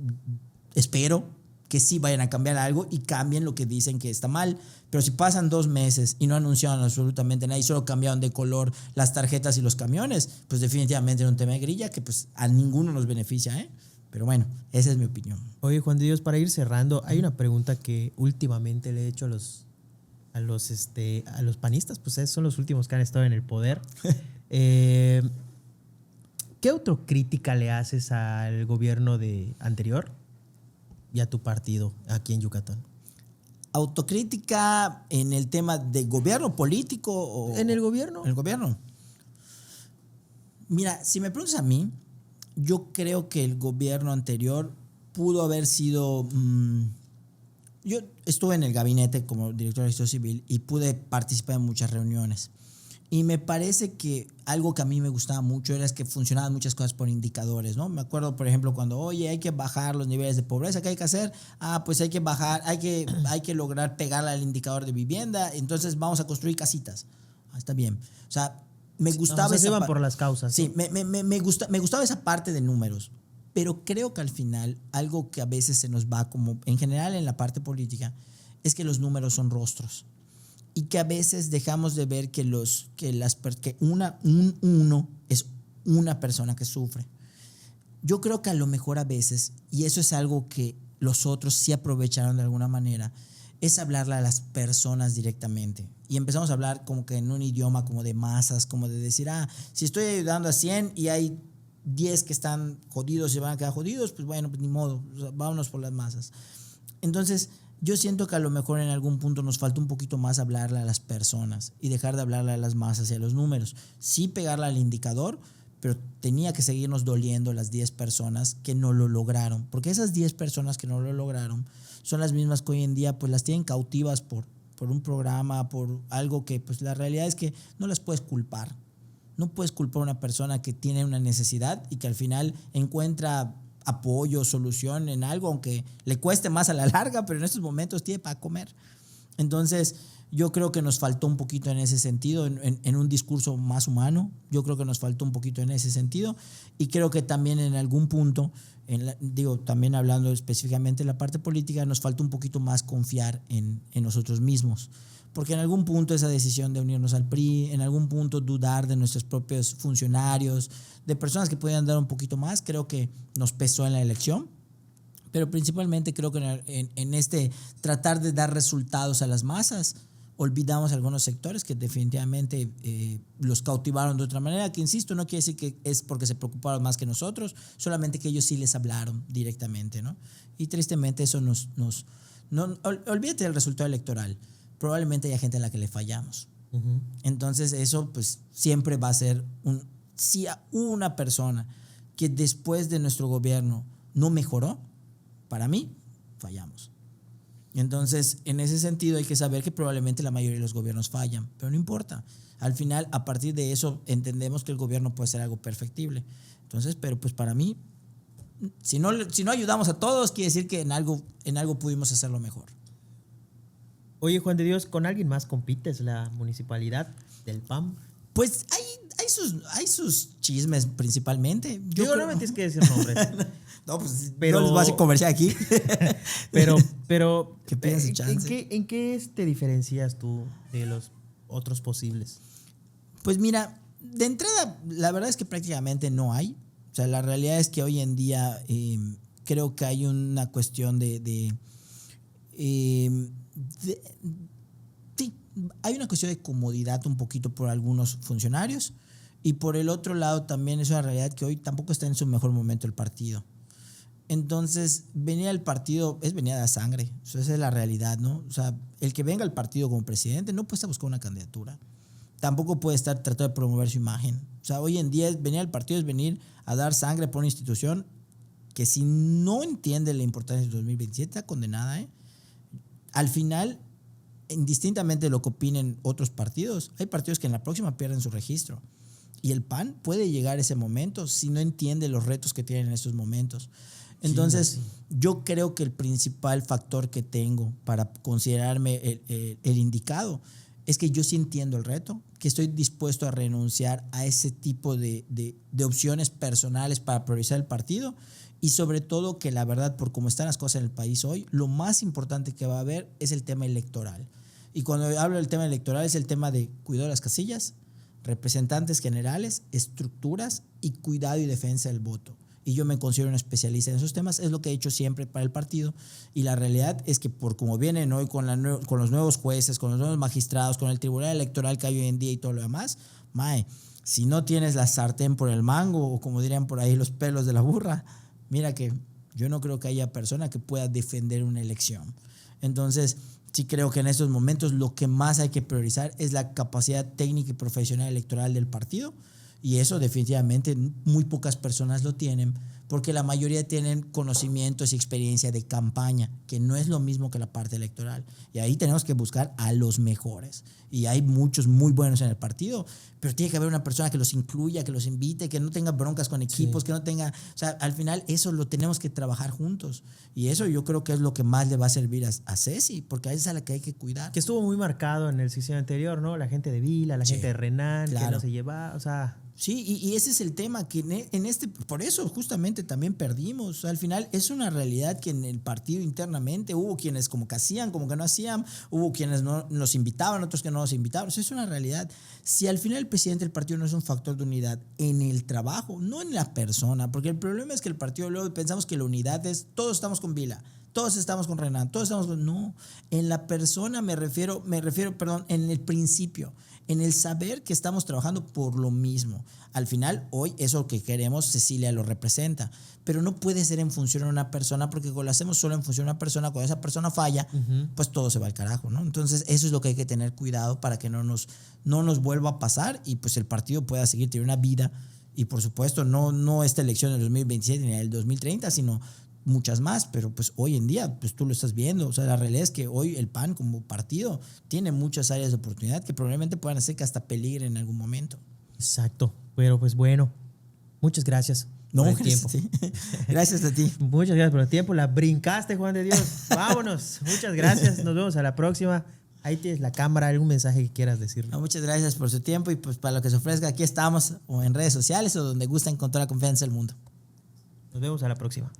espero que sí vayan a cambiar algo y cambien lo que dicen que está mal. Pero si pasan 2 meses y no anunciaron absolutamente nada y solo cambiaron de color las tarjetas y los camiones, pues definitivamente es un tema de grilla que pues a ninguno nos beneficia, ¿eh? Pero bueno, esa es mi opinión. Oye, Juan de Dios, para ir cerrando, hay una pregunta que últimamente le he hecho a los panistas, pues son los últimos que han estado en el poder. ¿Qué autocrítica le haces al gobierno anterior y a tu partido aquí en Yucatán? ¿Autocrítica en el tema de gobierno político? ¿En el gobierno? ¿En el gobierno? Mira, si me preguntas a mí, yo creo que el gobierno anterior pudo haber sido... yo estuve en el gabinete como director de Registro Civil y pude participar en muchas reuniones. Y me parece que algo que a mí me gustaba mucho era que funcionaban muchas cosas por indicadores, ¿no? Me acuerdo, por ejemplo, cuando, oye, hay que bajar los niveles de pobreza, ¿qué hay que hacer? Pues hay que bajar, hay que lograr pegarle al indicador de vivienda, entonces vamos a construir casitas. Está bien. O sea, me gustaba esa iban por las causas. Sí, me gustaba esa parte de números, pero creo que al final algo que a veces se nos va, como en general en la parte política, es que los números son rostros. Y que a veces dejamos de ver que uno es una persona que sufre. Yo creo que a lo mejor a veces, y eso es algo que los otros sí aprovecharon de alguna manera, es hablarle a las personas directamente. Y empezamos a hablar como que en un idioma como de masas, como de decir, si estoy ayudando a 100 y hay 10 que están jodidos y van a quedar jodidos, pues bueno, pues ni modo, o sea, vámonos por las masas. Entonces, yo siento que a lo mejor en algún punto nos falta un poquito más hablarle a las personas y dejar de hablarle a las masas y a los números. Sí pegarle al indicador, pero tenía que seguirnos doliendo las 10 personas que no lo lograron. Porque esas 10 personas que no lo lograron son las mismas que hoy en día pues las tienen cautivas por un programa, por algo que pues la realidad es que no las puedes culpar. No puedes culpar a una persona que tiene una necesidad y que al final encuentra apoyo, solución en algo, aunque le cueste más a la larga, pero en estos momentos tiene para comer. Entonces, yo creo que nos faltó un poquito en ese sentido, en un discurso más humano. Yo creo que nos faltó un poquito en ese sentido y creo que también en algún punto, también hablando específicamente de la parte política, nos faltó un poquito más confiar en nosotros mismos. Porque en algún punto esa decisión de unirnos al PRI, en algún punto dudar de nuestros propios funcionarios, de personas que podían dar un poquito más, creo que nos pesó en la elección. Pero principalmente creo que en este tratar de dar resultados a las masas, olvidamos algunos sectores que definitivamente los cautivaron de otra manera, que insisto, no quiere decir que es porque se preocuparon más que nosotros, solamente que ellos sí les hablaron directamente, ¿no? Y tristemente eso olvídate del resultado electoral. Probablemente haya gente a la que le fallamos. Uh-huh. Entonces eso pues siempre va a ser si a una persona que después de nuestro gobierno no mejoró, para mí fallamos. Entonces en ese sentido hay que saber que probablemente la mayoría de los gobiernos fallan, pero no importa. Al final a partir de eso entendemos que el gobierno puede ser algo perfectible. Entonces, pero pues para mí si no ayudamos a todos quiere decir que en algo pudimos hacerlo mejor. Oye, Juan de Dios, ¿con alguien más compites la municipalidad del PAN? Pues hay sus chismes principalmente. No me tienes que decir nombres. No, pues pero, no les voy a hacer comercial aquí. pero ¿qué piensas, chance? ¿En qué te diferencias tú de los otros posibles? Pues mira, de entrada, la verdad es que prácticamente no hay. O sea, la realidad es que hoy en día creo que hay una cuestión sí, hay una cuestión de comodidad un poquito por algunos funcionarios y por el otro lado también es una realidad que hoy tampoco está en su mejor momento el partido. Entonces, venir al partido es venir a dar sangre. O sea, esa es la realidad, ¿no? O sea, el que venga al partido como presidente no puede estar buscando una candidatura. Tampoco puede estar tratando de promover su imagen. O sea, hoy en día venir al partido es venir a dar sangre por una institución que si no entiende la importancia del 2027 está condenada, ¿eh? Al final, indistintamente de lo que opinen otros partidos, hay partidos que en la próxima pierden su registro. Y el PAN puede llegar a ese momento si no entiende los retos que tienen en estos momentos. Entonces, yo creo que el principal factor que tengo para considerarme el indicado es que yo sí entiendo el reto, que estoy dispuesto a renunciar a ese tipo de opciones personales para priorizar el partido. Y sobre todo que la verdad, por cómo están las cosas en el país hoy, lo más importante que va a haber es el tema electoral. Y cuando hablo del tema electoral es el tema de cuidado de las casillas, representantes generales, estructuras y cuidado y defensa del voto. Y yo me considero un especialista en esos temas, es lo que he hecho siempre para el partido. Y la realidad es que por como vienen hoy con los nuevos jueces, con los nuevos magistrados, con el tribunal electoral que hay hoy en día y todo lo demás, si no tienes la sartén por el mango o como dirían por ahí los pelos de la burra, mira que yo no creo que haya persona que pueda defender una elección. Entonces, sí creo que en estos momentos lo que más hay que priorizar es la capacidad técnica y profesional electoral del partido Y eso definitivamente muy pocas personas lo tienen, porque la mayoría tienen conocimientos y experiencia de campaña, que no es lo mismo que la parte electoral. Y ahí tenemos que buscar a los mejores. Y hay muchos muy buenos en el partido, pero tiene que haber una persona que los incluya, que los invite, que no tenga broncas con equipos, que no tenga... O sea, al final eso lo tenemos que trabajar juntos. Y eso yo creo que es lo que más le va a servir a Ceci, porque a esa es a la que hay que cuidar. Que estuvo muy marcado en el sesión anterior, ¿no? La gente de Vila, la gente de Renan, que no se lleva, o sea... Sí, y ese es el tema, que por eso justamente también perdimos. O sea, al final es una realidad que en el partido internamente hubo quienes como que hacían, como que no hacían, hubo quienes no nos invitaban, otros que no nos invitaban. O sea, es una realidad. Si al final el presidente del partido no es un factor de unidad en el trabajo, no en la persona, porque el problema es que el partido luego pensamos que la unidad es todos estamos con Vila, todos estamos con Renan, todos estamos con... No, en la persona me refiero, en el principio, en el saber que estamos trabajando por lo mismo. Al final, hoy eso que queremos, Cecilia lo representa, pero no puede ser en función de una persona, porque cuando lo hacemos solo en función de una persona, cuando esa persona falla, pues todo se va al carajo, ¿no? Entonces eso es lo que hay que tener cuidado para que no nos vuelva a pasar y pues el partido pueda seguir teniendo una vida. Y por supuesto, no esta elección del 2027 ni del 2030, sino muchas más, pero pues hoy en día pues tú lo estás viendo, o sea, la realidad es que hoy el PAN como partido tiene muchas áreas de oportunidad que probablemente puedan hacer que hasta peligre en algún momento. Exacto, pero pues bueno, muchas gracias por el tiempo. Sí. Gracias a ti. Muchas gracias por el tiempo, la brincaste, Juan de Dios. Vámonos, muchas gracias, nos vemos a la próxima. Ahí tienes la cámara, algún mensaje que quieras decirle. No, muchas gracias por su tiempo y pues para lo que se ofrezca, aquí estamos o en redes sociales o donde gusta encontrar la confianza del mundo. Nos vemos a la próxima.